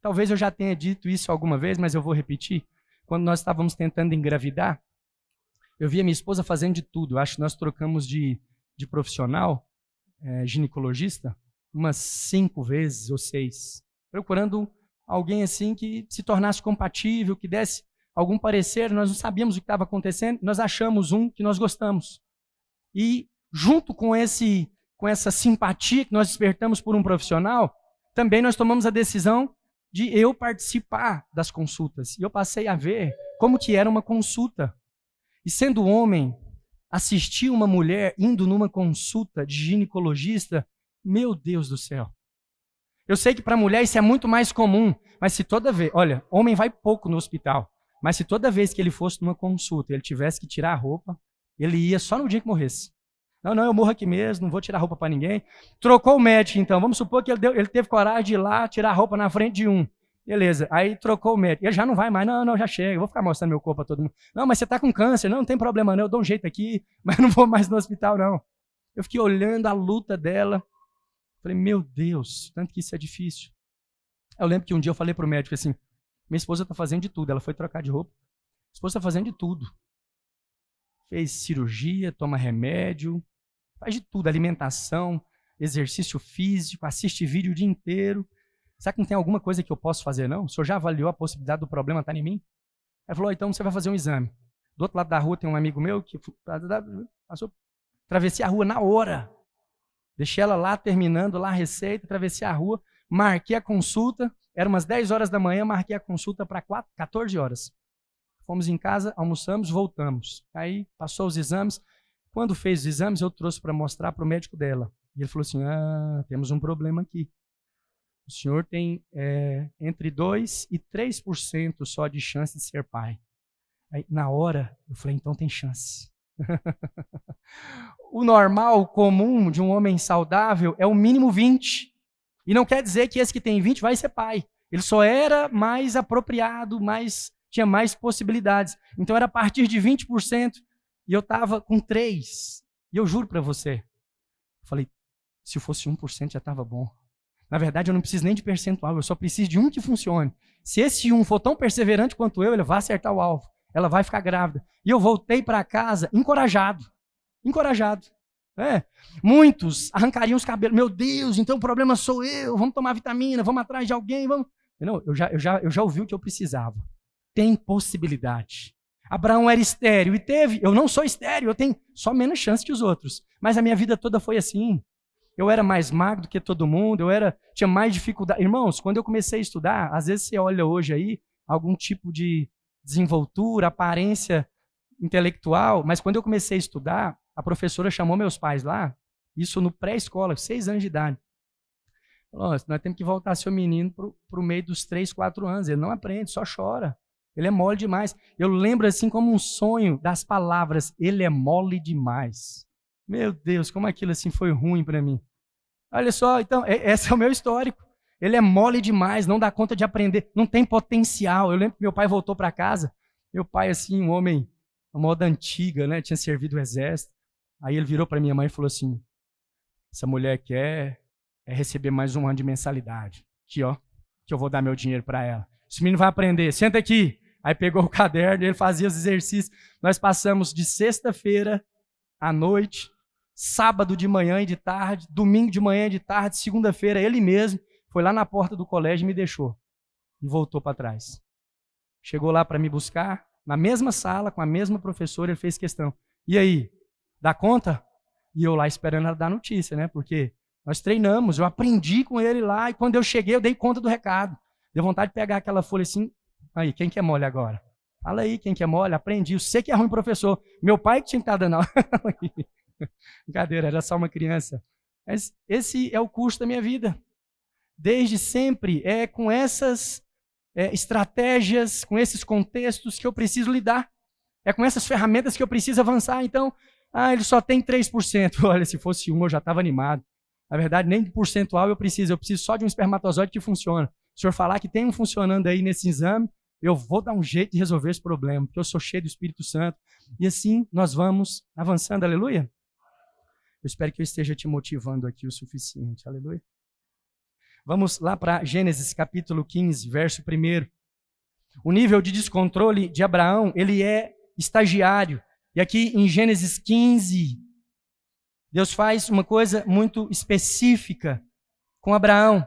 S1: Talvez eu já tenha dito isso alguma vez, mas eu vou repetir. Quando nós estávamos tentando engravidar, eu vi a minha esposa fazendo de tudo. Acho que nós trocamos de profissional, ginecologista, umas 5 vezes ou 6. Procurando alguém assim que se tornasse compatível, que desse algum parecer. Nós não sabíamos o que estava acontecendo, nós achamos um que nós gostamos. E junto com essa simpatia que nós despertamos por um profissional, também nós tomamos a decisão de eu participar das consultas. E eu passei a ver como que era uma consulta. E sendo homem, assistir uma mulher indo numa consulta de ginecologista, meu Deus do céu. Eu sei que para mulher isso é muito mais comum, mas se toda vez... Olha, homem vai pouco no hospital, mas se toda vez que ele fosse numa consulta, ele tivesse que tirar a roupa, ele ia só no dia que morresse. Não, eu morro aqui mesmo, não vou tirar roupa para ninguém. Trocou o médico, então. Vamos supor que ele teve coragem de ir lá tirar a roupa na frente de um. Beleza, aí trocou o médico. Ele já não vai mais. Não, já chega, eu vou ficar mostrando meu corpo para todo mundo. Não, mas você está com câncer. Não tem problema não, eu dou um jeito aqui, mas não vou mais no hospital, não. Eu fiquei olhando a luta dela. Falei, meu Deus, tanto que isso é difícil. Eu lembro que um dia eu falei para o médico assim, minha esposa está fazendo de tudo. Ela foi trocar de roupa. A esposa está fazendo de tudo. Fez cirurgia, toma remédio, faz de tudo, alimentação, exercício físico, assiste vídeo o dia inteiro. Será que não tem alguma coisa que eu posso fazer, não? O senhor já avaliou a possibilidade do problema estar em mim? Ele falou, então você vai fazer um exame. Do outro lado da rua tem um amigo meu que passou, atravessei a rua na hora. Deixei ela lá, terminando lá a receita, atravessei a rua, marquei a consulta, era umas 10 horas da manhã, marquei a consulta para 14 horas. Fomos em casa, almoçamos, voltamos. Aí passou os exames. Quando fez os exames, eu trouxe para mostrar para o médico dela. E ele falou assim, temos um problema aqui. O senhor tem entre 2% e 3% só de chance de ser pai. Aí, na hora, eu falei, então tem chance. O normal, o comum de um homem saudável é o mínimo 20%. E não quer dizer que esse que tem 20 vai ser pai. Ele só era mais apropriado, tinha mais possibilidades. Então era a partir de 20% e eu estava com 3%. E eu juro para você, eu falei, se fosse 1% já estava bom. Na verdade, eu não preciso nem de percentual, eu só preciso de um que funcione. Se esse um for tão perseverante quanto eu, ele vai acertar o alvo. Ela vai ficar grávida. E eu voltei para casa encorajado. Muitos arrancariam os cabelos. Meu Deus, então o problema sou eu. Vamos tomar vitamina, vamos atrás de alguém. Vamos. Não, eu já ouvi o que eu precisava. Tem possibilidade. Abraão era estéril e teve. Eu não sou estéril, eu tenho só menos chance que os outros. Mas a minha vida toda foi assim. Eu era mais magro do que todo mundo, tinha mais dificuldade. Irmãos, quando eu comecei a estudar, às vezes você olha hoje aí algum tipo de desenvoltura, aparência intelectual, mas quando eu comecei a estudar, a professora chamou meus pais lá, isso no pré-escola, 6 anos de idade. Falou, nós temos que voltar seu menino para o meio dos 3, 4 anos. Ele não aprende, só chora. Ele é mole demais. Eu lembro assim como um sonho das palavras, ele é mole demais. Meu Deus, como aquilo assim foi ruim para mim. Olha só, então, esse é o meu histórico. Ele é mole demais, não dá conta de aprender, não tem potencial. Eu lembro que meu pai voltou para casa, meu pai assim, um homem, uma moda antiga, né, tinha servido o exército. Aí ele virou para minha mãe e falou assim, essa mulher quer receber mais um ano de mensalidade. Aqui, ó, que eu vou dar meu dinheiro para ela. Esse menino vai aprender, senta aqui. Aí pegou o caderno, ele fazia os exercícios. Nós passamos de sexta-feira à noite, sábado de manhã e de tarde, domingo de manhã e de tarde, segunda-feira, ele mesmo foi lá na porta do colégio e me deixou. E voltou para trás. Chegou lá para me buscar, na mesma sala, com a mesma professora, ele fez questão. E aí, dá conta? E eu lá esperando ela dar notícia, né? Porque nós treinamos, eu aprendi com ele lá, e quando eu cheguei, eu dei conta do recado. Deu vontade de pegar aquela folha assim, aí, quem que é mole agora? Fala aí, quem que é mole? Aprendi, eu sei que é ruim, professor. Meu pai que tinha que estar dando aula. Brincadeira, era só uma criança. Mas esse é o curso da minha vida. Desde sempre é com essas estratégias, com esses contextos que eu preciso lidar. É com essas ferramentas que eu preciso avançar. Então, ele só tem 3%. Olha, se fosse 1, eu já estava animado. Na verdade, nem de percentual eu preciso só de um espermatozoide que funciona. Se o senhor falar que tem um funcionando aí nesse exame, eu vou dar um jeito de resolver esse problema, porque eu sou cheio do Espírito Santo. E assim nós vamos avançando, aleluia? Eu espero que eu esteja te motivando aqui o suficiente, aleluia? Vamos lá para Gênesis capítulo 15, verso 1. O nível de descontrole de Abraão, ele é estagiário. E aqui em Gênesis 15, Deus faz uma coisa muito específica com Abraão.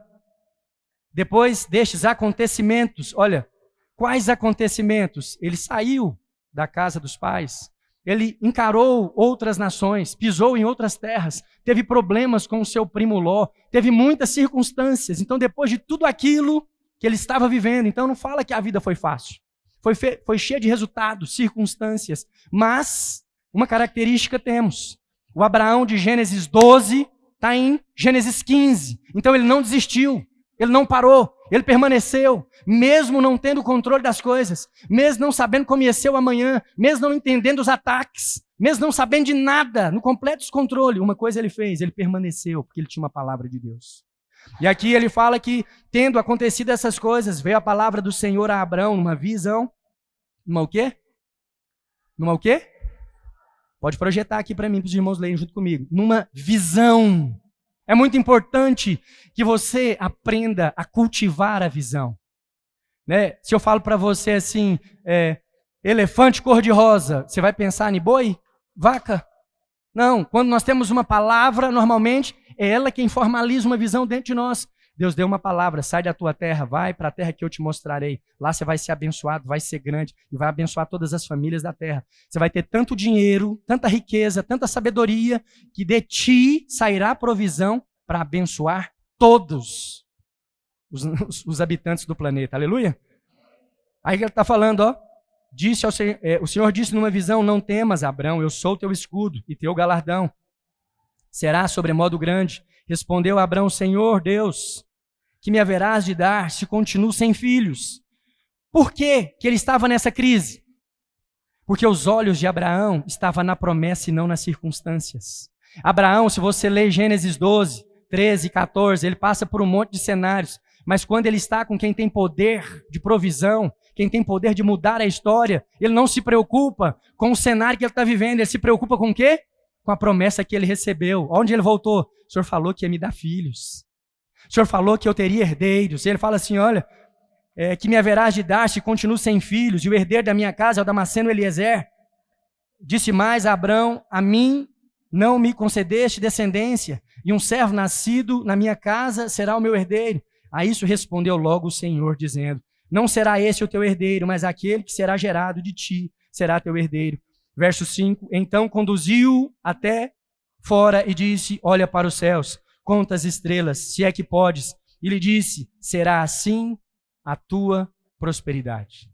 S1: Depois destes acontecimentos, olha, quais acontecimentos? Ele saiu da casa dos pais, ele encarou outras nações, pisou em outras terras, teve problemas com o seu primo Ló, teve muitas circunstâncias. Então, depois de tudo aquilo que ele estava vivendo, então não fala que a vida foi fácil. Foi cheia de resultados, circunstâncias. Mas uma característica temos. O Abraão de Gênesis 12 está em Gênesis 15. Então ele não desistiu, ele não parou, ele permaneceu, mesmo não tendo controle das coisas, mesmo não sabendo como ia ser o amanhã, mesmo não entendendo os ataques, mesmo não sabendo de nada, no completo descontrole. Uma coisa ele fez, ele permaneceu, porque ele tinha uma palavra de Deus. E aqui ele fala que, tendo acontecido essas coisas, veio a palavra do Senhor a Abraão numa visão. Numa o quê? Numa o quê? Pode projetar aqui para mim, para os irmãos lerem junto comigo. Numa visão. É muito importante que você aprenda a cultivar a visão. Né? Se eu falo para você assim, elefante cor-de-rosa, você vai pensar em boi? Vaca? Não, quando nós temos uma palavra, normalmente é ela quem formaliza uma visão dentro de nós. Deus deu uma palavra, sai da tua terra, vai para a terra que eu te mostrarei. Lá você vai ser abençoado, vai ser grande e vai abençoar todas as famílias da terra. Você vai ter tanto dinheiro, tanta riqueza, tanta sabedoria, que de ti sairá provisão para abençoar todos os habitantes do planeta. Aleluia? Aí ele está falando, ó. O Senhor disse numa visão, não temas, Abrão, eu sou teu escudo e teu galardão. Será sobremodo grande. Respondeu Abrão, Senhor Deus, que me haverás de dar se continuo sem filhos? Por que ele estava nessa crise? Porque os olhos de Abraão estavam na promessa e não nas circunstâncias. Abraão, se você ler Gênesis 12, 13, 14, ele passa por um monte de cenários. Mas quando ele está com quem tem poder de provisão, quem tem poder de mudar a história, ele não se preocupa com o cenário que ele está vivendo, ele se preocupa com o quê? Com a promessa que ele recebeu. Onde ele voltou? O Senhor falou que ia me dar filhos. O Senhor falou que eu teria herdeiros. E ele fala assim, olha, que me haverás de dar se continuo sem filhos, e o herdeiro da minha casa é o Damasceno Eliezer. Disse mais a Abrão, a mim não me concedeste descendência, e um servo nascido na minha casa será o meu herdeiro. A isso respondeu logo o Senhor, dizendo, não será esse o teu herdeiro, mas aquele que será gerado de ti será teu herdeiro. Verso 5, então conduziu até fora e disse, olha para os céus, conta as estrelas, se é que podes. E lhe disse, será assim a tua prosperidade.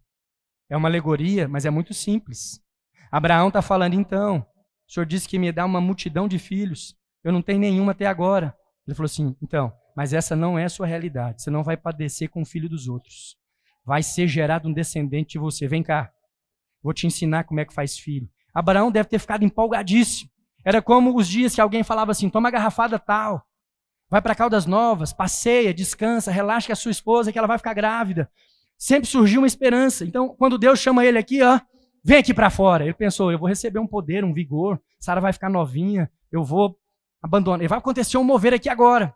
S1: É uma alegoria, mas é muito simples. Abraão está falando, então, o Senhor disse que me dá uma multidão de filhos, eu não tenho nenhuma até agora. Ele falou assim, então, mas essa não é a sua realidade, você não vai padecer com o filho dos outros. Vai ser gerado um descendente de você, vem cá, vou te ensinar como é que faz filho. Abraão deve ter ficado empolgadíssimo. Era como os dias que alguém falava assim, toma uma garrafada tal, vai para Caldas Novas, passeia, descansa, relaxa com a sua esposa que ela vai ficar grávida. Sempre surgiu uma esperança. Então, quando Deus chama ele aqui, vem aqui para fora. Ele pensou, eu vou receber um poder, um vigor, Sara vai ficar novinha, eu vou abandonar. E vai acontecer um mover aqui agora.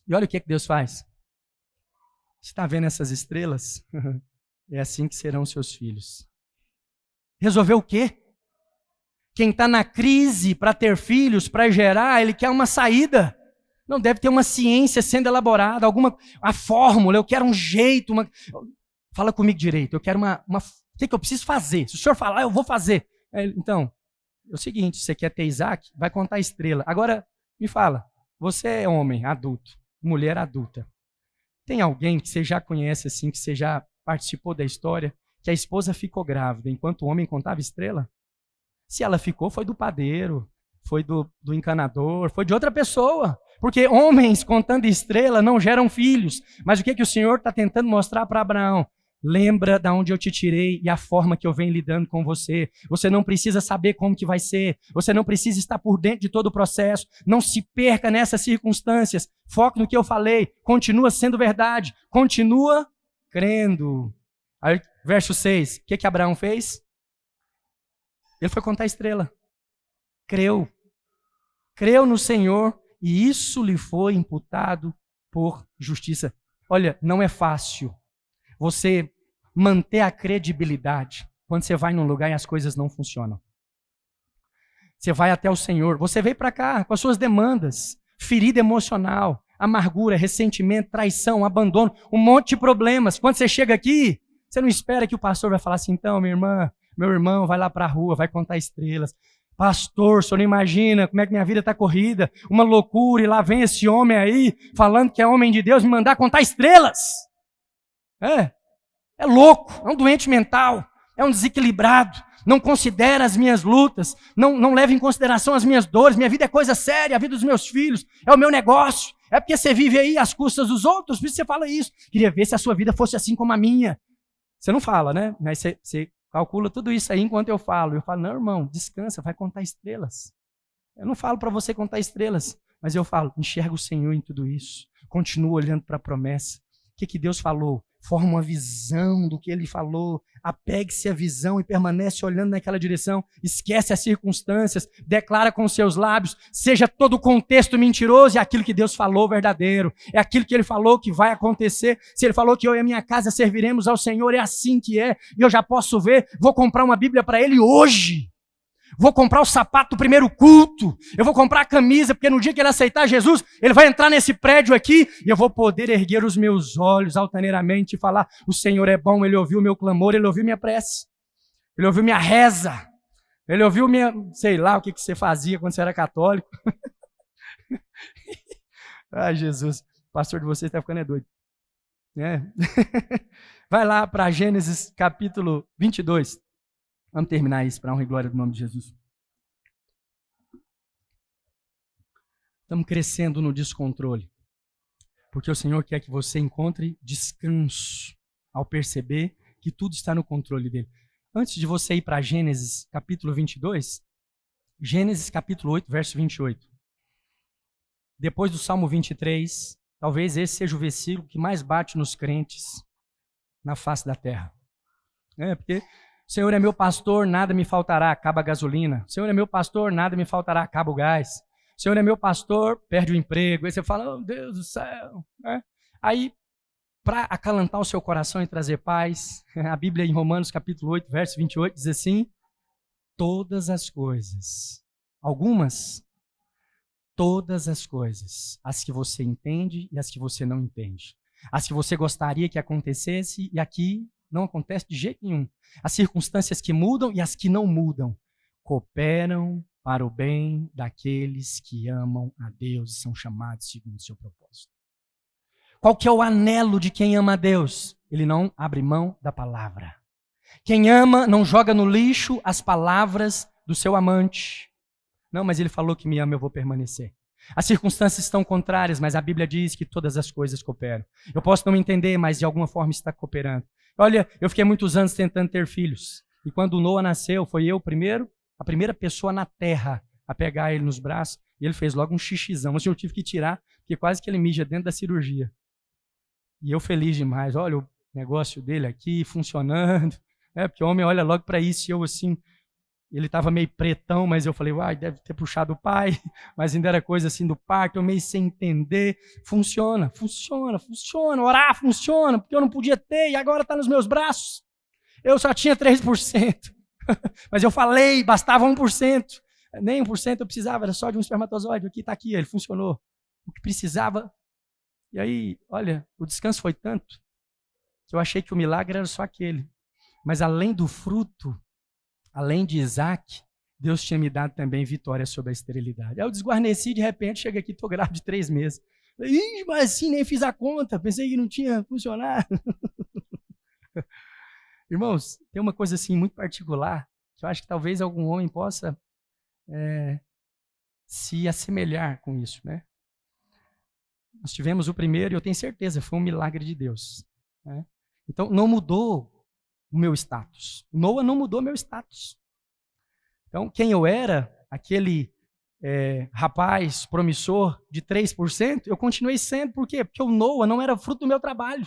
S1: E olha o que Deus faz. Você está vendo essas estrelas? É assim que serão seus filhos. Resolveu o quê? Quem está na crise para ter filhos, para gerar, ele quer uma saída. Não deve ter uma ciência sendo elaborada, a fórmula, eu quero um jeito. Fala comigo direito, eu quero o que eu preciso fazer? Se o senhor falar, eu vou fazer. Então, é o seguinte, você quer ter Isaac? Vai contar a estrela. Agora, me fala, você é homem, adulto, mulher adulta. Tem alguém que você já conhece assim, que você já participou da história, que a esposa ficou grávida enquanto o homem contava estrela? Se ela ficou, foi do padeiro, foi do encanador, foi de outra pessoa. Porque homens contando estrela não geram filhos. Mas o que o Senhor está tentando mostrar para Abraão? Lembra de onde eu te tirei e a forma que eu venho lidando com você. Você não precisa saber como que vai ser. Você não precisa estar por dentro de todo o processo. Não se perca nessas circunstâncias. Foque no que eu falei. Continua sendo verdade. Continua crendo. Aí, verso 6. O que Abraão fez? Ele foi contar a estrela. Creu. Creu no Senhor e isso lhe foi imputado por justiça. Olha, não é fácil você manter a credibilidade quando você vai num lugar e as coisas não funcionam. Você vai até o Senhor, você veio para cá com as suas demandas, ferida emocional, amargura, ressentimento, traição, abandono, um monte de problemas. Quando você chega aqui, você não espera que o pastor vai falar assim, então, minha irmã, meu irmão, vai lá para a rua, vai contar estrelas. Pastor, o senhor não imagina como é que minha vida está corrida, uma loucura, e lá vem esse homem aí, falando que é homem de Deus, me mandar contar estrelas. É louco, é um doente mental, é um desequilibrado, não considera as minhas lutas, não leva em consideração as minhas dores, minha vida é coisa séria, a vida dos meus filhos, é o meu negócio, é porque você vive aí às custas dos outros, por isso você fala isso. Queria ver se a sua vida fosse assim como a minha. Você não fala, né? Mas você calcula tudo isso aí enquanto eu falo. Eu falo, não, irmão, descansa, vai contar estrelas. Eu não falo para você contar estrelas, mas eu falo, enxerga o Senhor em tudo isso. Continua olhando para a promessa. O que Deus falou? Forma uma visão do que Ele falou. Apegue-se à visão e permanece olhando naquela direção. Esquece as circunstâncias. Declara com os seus lábios. Seja todo o contexto mentiroso e aquilo que Deus falou verdadeiro. É aquilo que Ele falou que vai acontecer. Se Ele falou que eu e a minha casa serviremos ao Senhor, é assim que é. E eu já posso ver. Vou comprar uma Bíblia para Ele hoje. Vou comprar o sapato do primeiro culto. Eu vou comprar a camisa, porque no dia que ele aceitar Jesus, ele vai entrar nesse prédio aqui e eu vou poder erguer os meus olhos altaneiramente e falar, o Senhor é bom, Ele ouviu o meu clamor, Ele ouviu minha prece, Ele ouviu minha reza, Ele ouviu minha, sei lá o que você fazia quando você era católico. Ai, Jesus, o pastor de vocês está ficando doido. Vai lá para Gênesis capítulo 22. Vamos terminar isso para a honra e glória do nome de Jesus. Estamos crescendo no descontrole, porque o Senhor quer que você encontre descanso ao perceber que tudo está no controle dele. Antes de você ir para Gênesis capítulo 22, Gênesis capítulo 8, verso 28. Depois do Salmo 23, Talvez esse seja o versículo que mais bate nos crentes na face da terra. Porque o Senhor é meu pastor, nada me faltará, acaba a gasolina. O Senhor é meu pastor, nada me faltará, acaba o gás. O Senhor é meu pastor, perde o emprego. Aí você fala, oh, Deus do céu. Aí, para acalentar o seu coração e trazer paz, a Bíblia em Romanos capítulo 8, verso 28, diz assim, todas as coisas, todas as coisas, as que você entende e as que você não entende. As que você gostaria que acontecesse e aqui não acontece de jeito nenhum. As circunstâncias que mudam e as que não mudam cooperam para o bem daqueles que amam a Deus e são chamados segundo o seu propósito. Qual que é o anelo de quem ama a Deus? Ele não abre mão da palavra. Quem ama não joga no lixo as palavras do seu amante. Não, mas ele falou que me ama, eu vou permanecer. As circunstâncias estão contrárias, mas a Bíblia diz que todas as coisas cooperam. Eu posso não entender, mas de alguma forma está cooperando. Olha, eu fiquei muitos anos tentando ter filhos. E quando o Noah nasceu, foi eu a primeira pessoa na terra a pegar ele nos braços. E ele fez logo um xixizão. Mas eu tive que tirar, porque quase que ele mija dentro da cirurgia. E eu feliz demais. Olha o negócio dele aqui funcionando. Porque o homem olha logo para isso e eu assim... Ele estava meio pretão, mas eu falei, uai, deve ter puxado o pai, mas ainda era coisa assim do parto, eu meio sem entender. Funciona. Orar funciona, porque eu não podia ter e agora está nos meus braços. Eu só tinha 3%, mas eu falei, bastava 1%. Nem 1% eu precisava, era só de um espermatozoide. Aqui está aqui, ele funcionou. O que precisava. E aí, olha, o descanso foi tanto que eu achei que o milagre era só aquele. Mas além do fruto, além de Isaac, Deus tinha me dado também vitória sobre a esterilidade. Aí eu desguarneci, de repente, chego aqui, estou grávida de 3 meses. Ih, mas assim, nem fiz a conta, pensei que não tinha funcionado. Irmãos, tem uma coisa assim muito particular, que eu acho que talvez algum homem possa se assemelhar com isso, né? Nós tivemos o primeiro, e eu tenho certeza, foi um milagre de Deus. Né? Então, não mudou o meu status. O Noah não mudou meu status. Então, quem eu era, aquele rapaz promissor de 3%, eu continuei sendo. Por quê? Porque o Noah não era fruto do meu trabalho.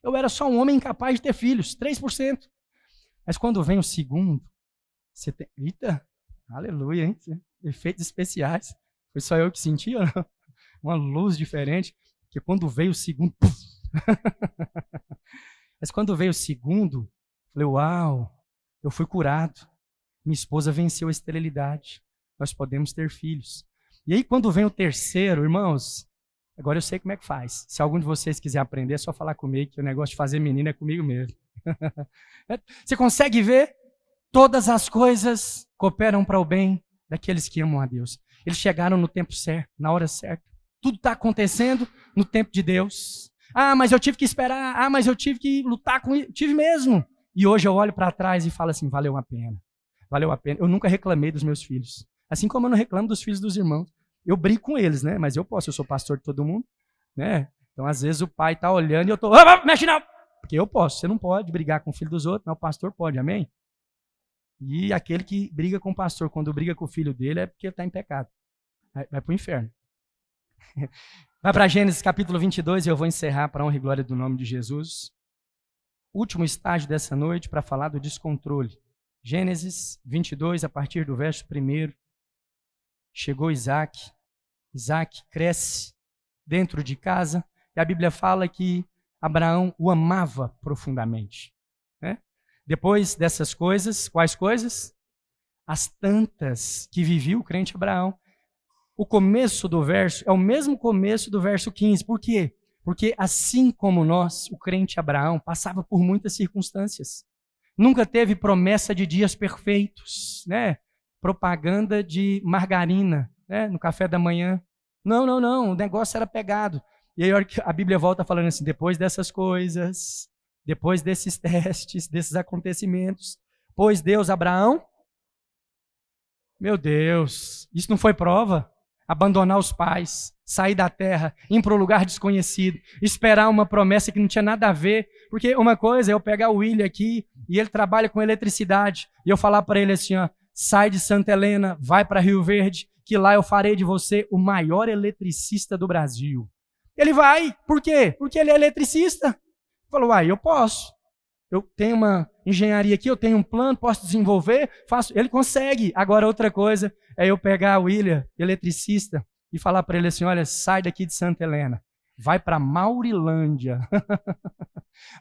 S1: Eu era só um homem incapaz de ter filhos, 3%. Mas quando vem o segundo, você tem... Eita, aleluia, hein? Efeitos especiais. Foi só eu que senti, ou não? Uma luz diferente. Porque quando veio o segundo... Mas quando veio o segundo, falei, uau, eu fui curado. Minha esposa venceu a esterilidade. Nós podemos ter filhos. E aí, quando vem o terceiro, irmãos, agora eu sei como é que faz. Se algum de vocês quiser aprender, é só falar comigo, que o negócio de fazer menino é comigo mesmo. Você consegue ver? Todas as coisas cooperam para o bem daqueles que amam a Deus. Eles chegaram no tempo certo, na hora certa. Tudo está acontecendo no tempo de Deus. Ah, mas eu tive que esperar. Ah, mas eu tive que lutar com isso. Tive mesmo. E hoje eu olho para trás e falo assim, valeu a pena. Valeu a pena. Eu nunca reclamei dos meus filhos. Assim como eu não reclamo dos filhos dos irmãos. Eu brigo com eles, né? Mas eu sou pastor de todo mundo. Né? Então, às vezes, o pai está olhando e eu estou... mexe não! Porque eu posso. Você não pode brigar com o filho dos outros, mas o pastor pode, amém? E aquele que briga com o pastor, quando briga com o filho dele, é porque ele está em pecado. Vai para o inferno. Vai para Gênesis capítulo 22 e eu vou encerrar para a honra e glória do nome de Jesus. Último estágio dessa noite para falar do descontrole. Gênesis 22, a partir do verso 1. Chegou Isaac. Isaac cresce dentro de casa e a Bíblia fala que Abraão o amava profundamente. Né? Depois dessas coisas, quais coisas? As tantas que vivia o crente Abraão. O começo do verso é o mesmo começo do verso 15. Por quê? Porque assim como nós, o crente Abraão passava por muitas circunstâncias. Nunca teve promessa de dias perfeitos, né? Propaganda de margarina, né? No café da manhã. Não, o negócio era pegado. E aí a Bíblia volta falando assim, depois dessas coisas, depois desses testes, desses acontecimentos, pois Deus, Abraão, meu Deus, isso não foi prova? Abandonar os pais, sair da terra, ir para um lugar desconhecido, esperar uma promessa que não tinha nada a ver. Porque uma coisa é eu pegar o William aqui e ele trabalha com eletricidade e eu falar para ele assim, ó, sai de Santa Helena, vai para Rio Verde, que lá eu farei de você o maior eletricista do Brasil. Ele vai. Por quê? Porque ele é eletricista. Falou, eu posso. Eu tenho uma engenharia aqui, eu tenho um plano, posso desenvolver, faço. Ele consegue. Agora, outra coisa é eu pegar o William, eletricista, e falar para ele assim, olha, sai daqui de Santa Helena, vai para Maurilândia.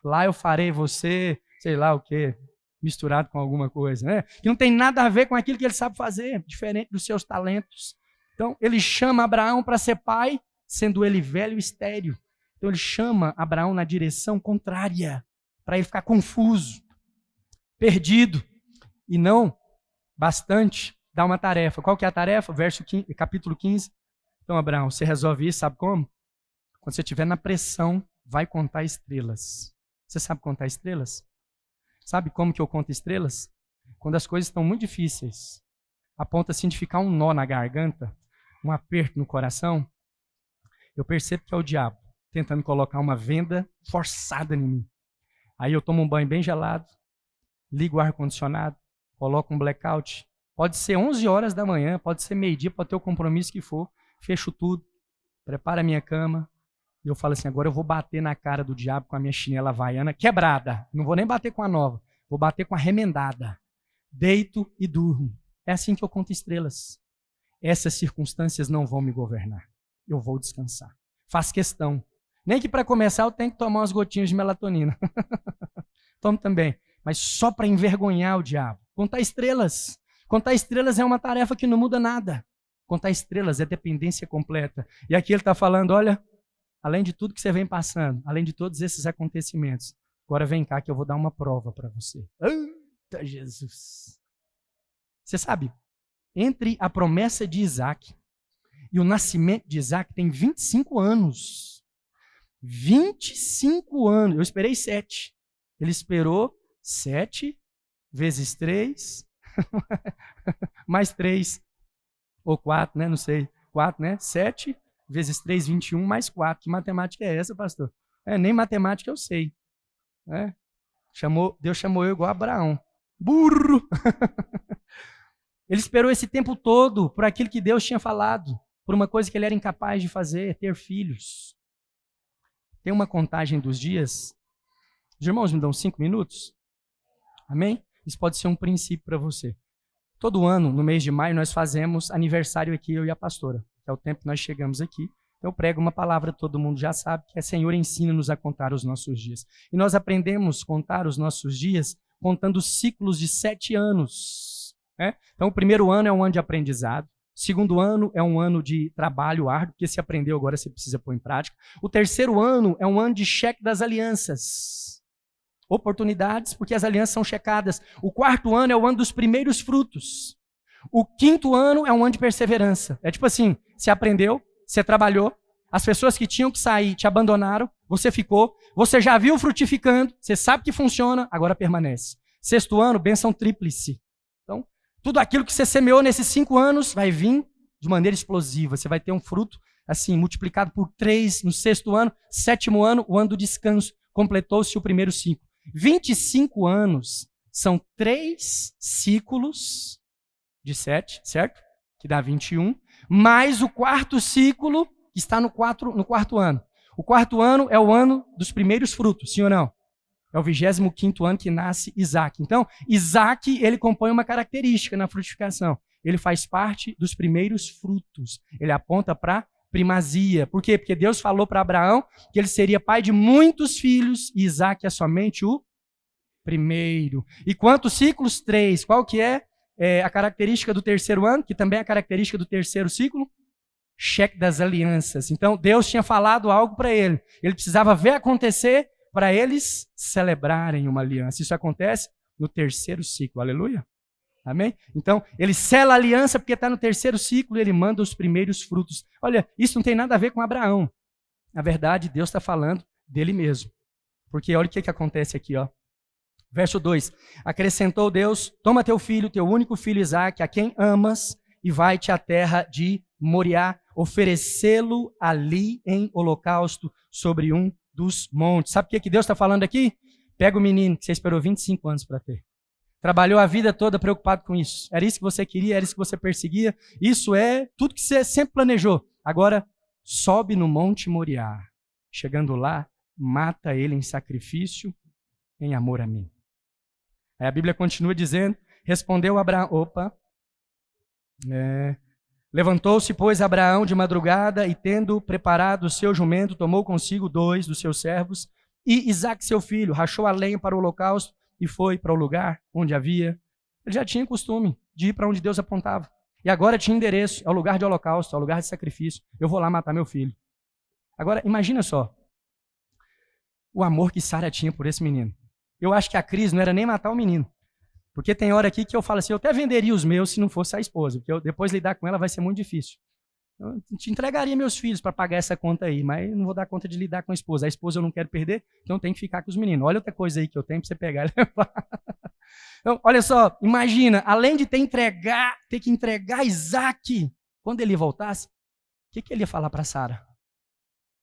S1: Lá eu farei você, sei lá o quê, misturado com alguma coisa, né? Que não tem nada a ver com aquilo que ele sabe fazer, diferente dos seus talentos. Então, ele chama Abraão para ser pai, sendo ele velho e estéril. Então, ele chama Abraão na direção contrária, para ele ficar confuso, perdido, e não bastante dá uma tarefa. Qual que é a tarefa? Capítulo 15. Então, Abraão, você resolve isso, sabe como? Quando você estiver na pressão, vai contar estrelas. Você sabe contar estrelas? Sabe como que eu conto estrelas? Quando as coisas estão muito difíceis, a ponto assim de ficar um nó na garganta, um aperto no coração, eu percebo que é o diabo tentando colocar uma venda forçada em mim. Aí eu tomo um banho bem gelado, ligo o ar-condicionado, coloco um blackout. Pode ser 11 horas da manhã, pode ser meio-dia, pode ter o compromisso que for. Fecho tudo, preparo a minha cama. E eu falo assim, agora eu vou bater na cara do diabo com a minha chinela havaiana quebrada. Não vou nem bater com a nova, vou bater com a remendada. Deito e durmo. É assim que eu conto estrelas. Essas circunstâncias não vão me governar. Eu vou descansar. Faço questão. Nem que para começar eu tenho que tomar umas gotinhas de melatonina. Tomo também. Mas só para envergonhar o diabo. Contar estrelas. Contar estrelas é uma tarefa que não muda nada. Contar estrelas é dependência completa. E aqui ele está falando, olha, além de tudo que você vem passando, além de todos esses acontecimentos, agora vem cá que eu vou dar uma prova para você. Eita, Jesus! Você sabe, entre a promessa de Isaac e o nascimento de Isaac tem 25 anos. 25 anos. Eu esperei 7. Ele esperou 7 vezes 3, mais 3, ou 4, né? Não sei. 4, né? 7 vezes 3, 21, mais 4. Que matemática é essa, pastor? Nem matemática eu sei. Deus chamou eu igual a Abraão. Burro! Ele esperou esse tempo todo por aquilo que Deus tinha falado, por uma coisa que ele era incapaz de fazer, ter filhos. Tem uma contagem dos dias. Os irmãos me dão 5 minutos? Amém? Isso pode ser um princípio para você. Todo ano, no mês de maio, nós fazemos aniversário aqui, eu e a pastora. Que é o tempo que nós chegamos aqui. Eu prego uma palavra, todo mundo já sabe, que é Senhor, ensina-nos a contar os nossos dias. E nós aprendemos a contar os nossos dias contando ciclos de 7 anos. Então, o primeiro ano é um ano de aprendizado. O segundo ano é um ano de trabalho árduo, porque se aprendeu, agora você precisa pôr em prática. O terceiro ano é um ano de cheque das alianças. Oportunidades, porque as alianças são checadas. O quarto ano é o ano dos primeiros frutos. O quinto ano é um ano de perseverança. É tipo assim, você aprendeu, você trabalhou, as pessoas que tinham que sair te abandonaram, você ficou, você já viu frutificando, você sabe que funciona, agora permanece. Sexto ano, bênção tríplice. Então, tudo aquilo que você semeou nesses 5 anos vai vir de maneira explosiva. Você vai ter um fruto assim, multiplicado por 3 no sexto ano. Sétimo ano, o ano do descanso. Completou-se o primeiro ciclo. 25 anos são 3 ciclos de 7, certo? Que dá 21. Mais o quarto ciclo, que está no quarto ano. O quarto ano é o ano dos primeiros frutos, sim ou não? É o 25º ano que nasce Isaac. Então, Isaac, ele compõe uma característica na frutificação. Ele faz parte dos primeiros frutos. Ele aponta para primazia. Por quê? Porque Deus falou para Abraão que ele seria pai de muitos filhos e Isaac é somente o primeiro. E quantos ciclos? 3. Qual que é a característica do terceiro ano, que também é a característica do terceiro ciclo? Cheque das alianças. Então, Deus tinha falado algo para ele. Ele precisava ver acontecer para eles celebrarem uma aliança. Isso acontece no terceiro ciclo, aleluia? Amém? Então, ele sela a aliança porque está no terceiro ciclo e ele manda os primeiros frutos. Olha, isso não tem nada a ver com Abraão. Na verdade, Deus está falando dele mesmo. Porque olha o que acontece aqui, ó. Verso 2. Acrescentou Deus, toma teu filho, teu único filho Isaque, a quem amas, e vai-te à terra de Moriá, oferecê-lo ali em holocausto sobre um dos montes. Sabe o que Deus está falando aqui? Pega o menino que você esperou 25 anos para ter. Trabalhou a vida toda preocupado com isso. Era isso que você queria, era isso que você perseguia. Isso é tudo que você sempre planejou. Agora, sobe no Monte Moriá. Chegando lá, mata ele em sacrifício, em amor a mim. Aí a Bíblia continua dizendo, respondeu Abraão, levantou-se, pois, Abraão de madrugada e, tendo preparado o seu jumento, tomou consigo 2 dos seus servos e Isaque, seu filho, rachou a lenha para o holocausto e foi para o lugar onde havia. Ele já tinha costume de ir para onde Deus apontava. E agora tinha endereço, é o lugar de holocausto, é o lugar de sacrifício. Eu vou lá matar meu filho. Agora, imagina só, o amor que Sara tinha por esse menino. Eu acho que a crise não era nem matar o menino. Porque tem hora aqui que eu falo assim, eu até venderia os meus se não fosse a esposa, porque depois lidar com ela vai ser muito difícil. Eu te entregaria meus filhos para pagar essa conta aí, mas não vou dar conta de lidar com a esposa. A esposa eu não quero perder, então eu tenho que ficar com os meninos. Olha outra coisa aí que eu tenho para você pegar e levar. Então, olha só, imagina, além de ter que entregar Isaque, quando ele voltasse, o que ele ia falar para Sara?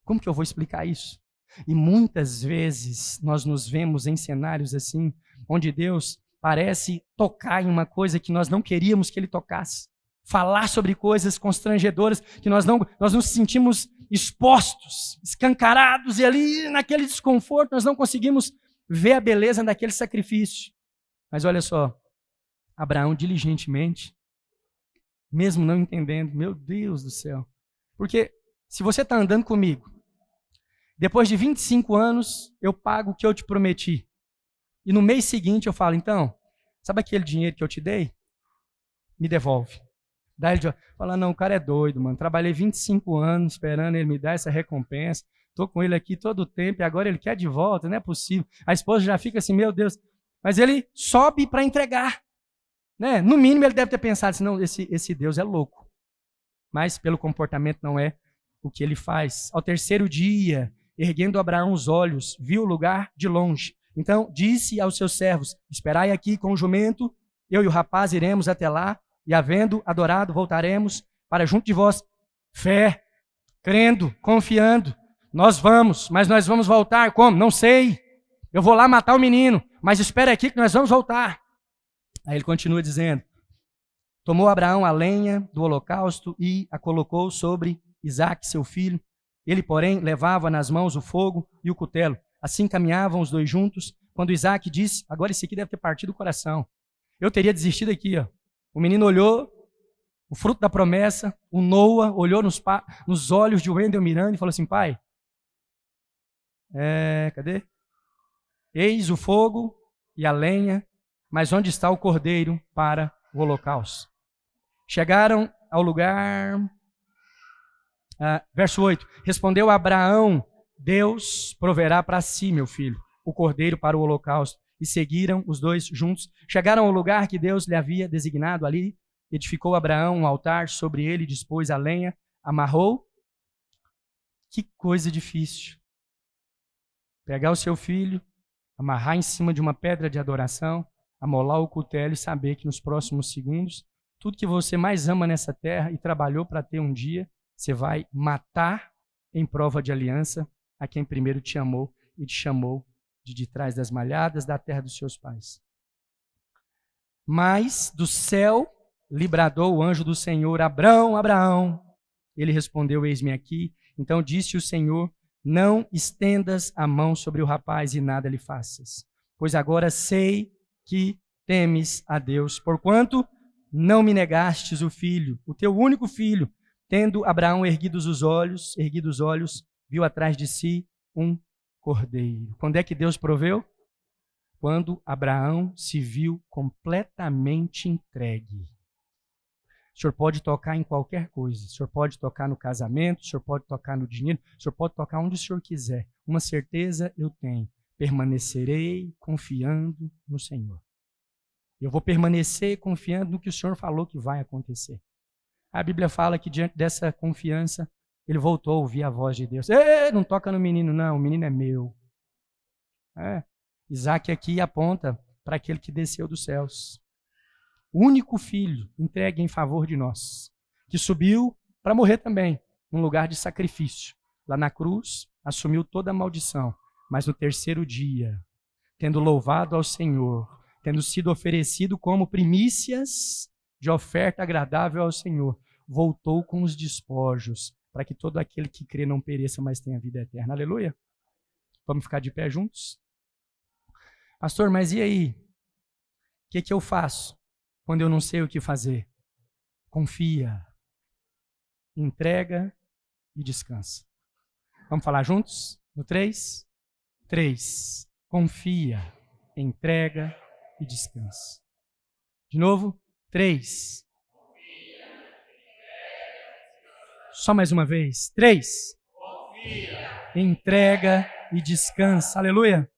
S1: Como que eu vou explicar isso? E muitas vezes nós nos vemos em cenários assim, onde Deus parece tocar em uma coisa que nós não queríamos que ele tocasse. Falar sobre coisas constrangedoras que nós nos sentimos expostos, escancarados, e ali naquele desconforto nós não conseguimos ver a beleza daquele sacrifício. Mas olha só, Abraão diligentemente, mesmo não entendendo, meu Deus do céu, porque se você está andando comigo, depois de 25 anos eu pago o que eu te prometi, e no mês seguinte eu falo, então, sabe aquele dinheiro que eu te dei? Me devolve. Daí ele fala, não, o cara é doido, mano. Trabalhei 25 anos esperando ele me dar essa recompensa. Estou com ele aqui todo o tempo e agora ele quer de volta, não é possível. A esposa já fica assim, meu Deus. Mas ele sobe para entregar. Né? No mínimo ele deve ter pensado assim, não, esse Deus é louco. Mas pelo comportamento não é o que ele faz. Ao terceiro dia, erguendo Abraão os olhos, viu o lugar de longe. Então disse aos seus servos, esperai aqui com o jumento, eu e o rapaz iremos até lá, e havendo adorado, voltaremos para junto de vós. Fé, crendo, confiando, nós vamos, mas nós vamos voltar como? Não sei, eu vou lá matar o menino, mas espera aqui que nós vamos voltar. Aí ele continua dizendo, tomou Abraão a lenha do holocausto e a colocou sobre Isaque, seu filho. Ele, porém, levava nas mãos o fogo e o cutelo. Assim caminhavam os dois juntos, quando Isaque disse, agora esse aqui deve ter partido o coração. Eu teria desistido aqui, ó. O menino olhou, o fruto da promessa, o Noah olhou nos olhos de Wendel Miranda e falou assim, pai, cadê? Eis o fogo e a lenha, mas onde está o cordeiro para o holocausto? Chegaram ao lugar, verso 8, respondeu Abraão, Deus proverá para si, meu filho, o cordeiro para o holocausto. E seguiram os dois juntos. Chegaram ao lugar que Deus lhe havia designado ali. Edificou Abraão um altar, sobre ele dispôs a lenha, amarrou. Que coisa difícil. Pegar o seu filho, amarrar em cima de uma pedra de adoração, amolar o cutelo e saber que nos próximos segundos, tudo que você mais ama nessa terra e trabalhou para ter um dia, você vai matar em prova de aliança a quem primeiro te amou e te chamou de trás das malhadas da terra dos seus pais. Mas do céu lhe bradou o anjo do Senhor, Abraão, Abraão. Ele respondeu, eis-me aqui. Então disse o Senhor, não estendas a mão sobre o rapaz e nada lhe faças, pois agora sei que temes a Deus, porquanto não me negastes o filho, o teu único filho. Tendo Abraão erguido os olhos, viu atrás de si um cordeiro. Quando é que Deus proveu? Quando Abraão se viu completamente entregue. O senhor pode tocar em qualquer coisa. O senhor pode tocar no casamento, o senhor pode tocar no dinheiro, o senhor pode tocar onde o senhor quiser. Uma certeza eu tenho. Permanecerei confiando no Senhor. Eu vou permanecer confiando no que o Senhor falou que vai acontecer. A Bíblia fala que diante dessa confiança, ele voltou a ouvir a voz de Deus. Ei, não toca no menino, não, o menino é meu. Isaque aqui aponta para aquele que desceu dos céus. O único filho entregue em favor de nós, que subiu para morrer também, num lugar de sacrifício. Lá na cruz, assumiu toda a maldição, mas no terceiro dia, tendo louvado ao Senhor, tendo sido oferecido como primícias de oferta agradável ao Senhor, voltou com os despojos para que todo aquele que crê não pereça, mas tenha vida eterna. Aleluia. Vamos ficar de pé juntos? Pastor, mas e aí? O que eu faço quando eu não sei o que fazer? Confia, entrega e descansa. Vamos falar juntos? No 3? 3. Confia, entrega e descansa. De novo? 3. Só mais uma vez. 3. Confia, entrega e descansa. Aleluia.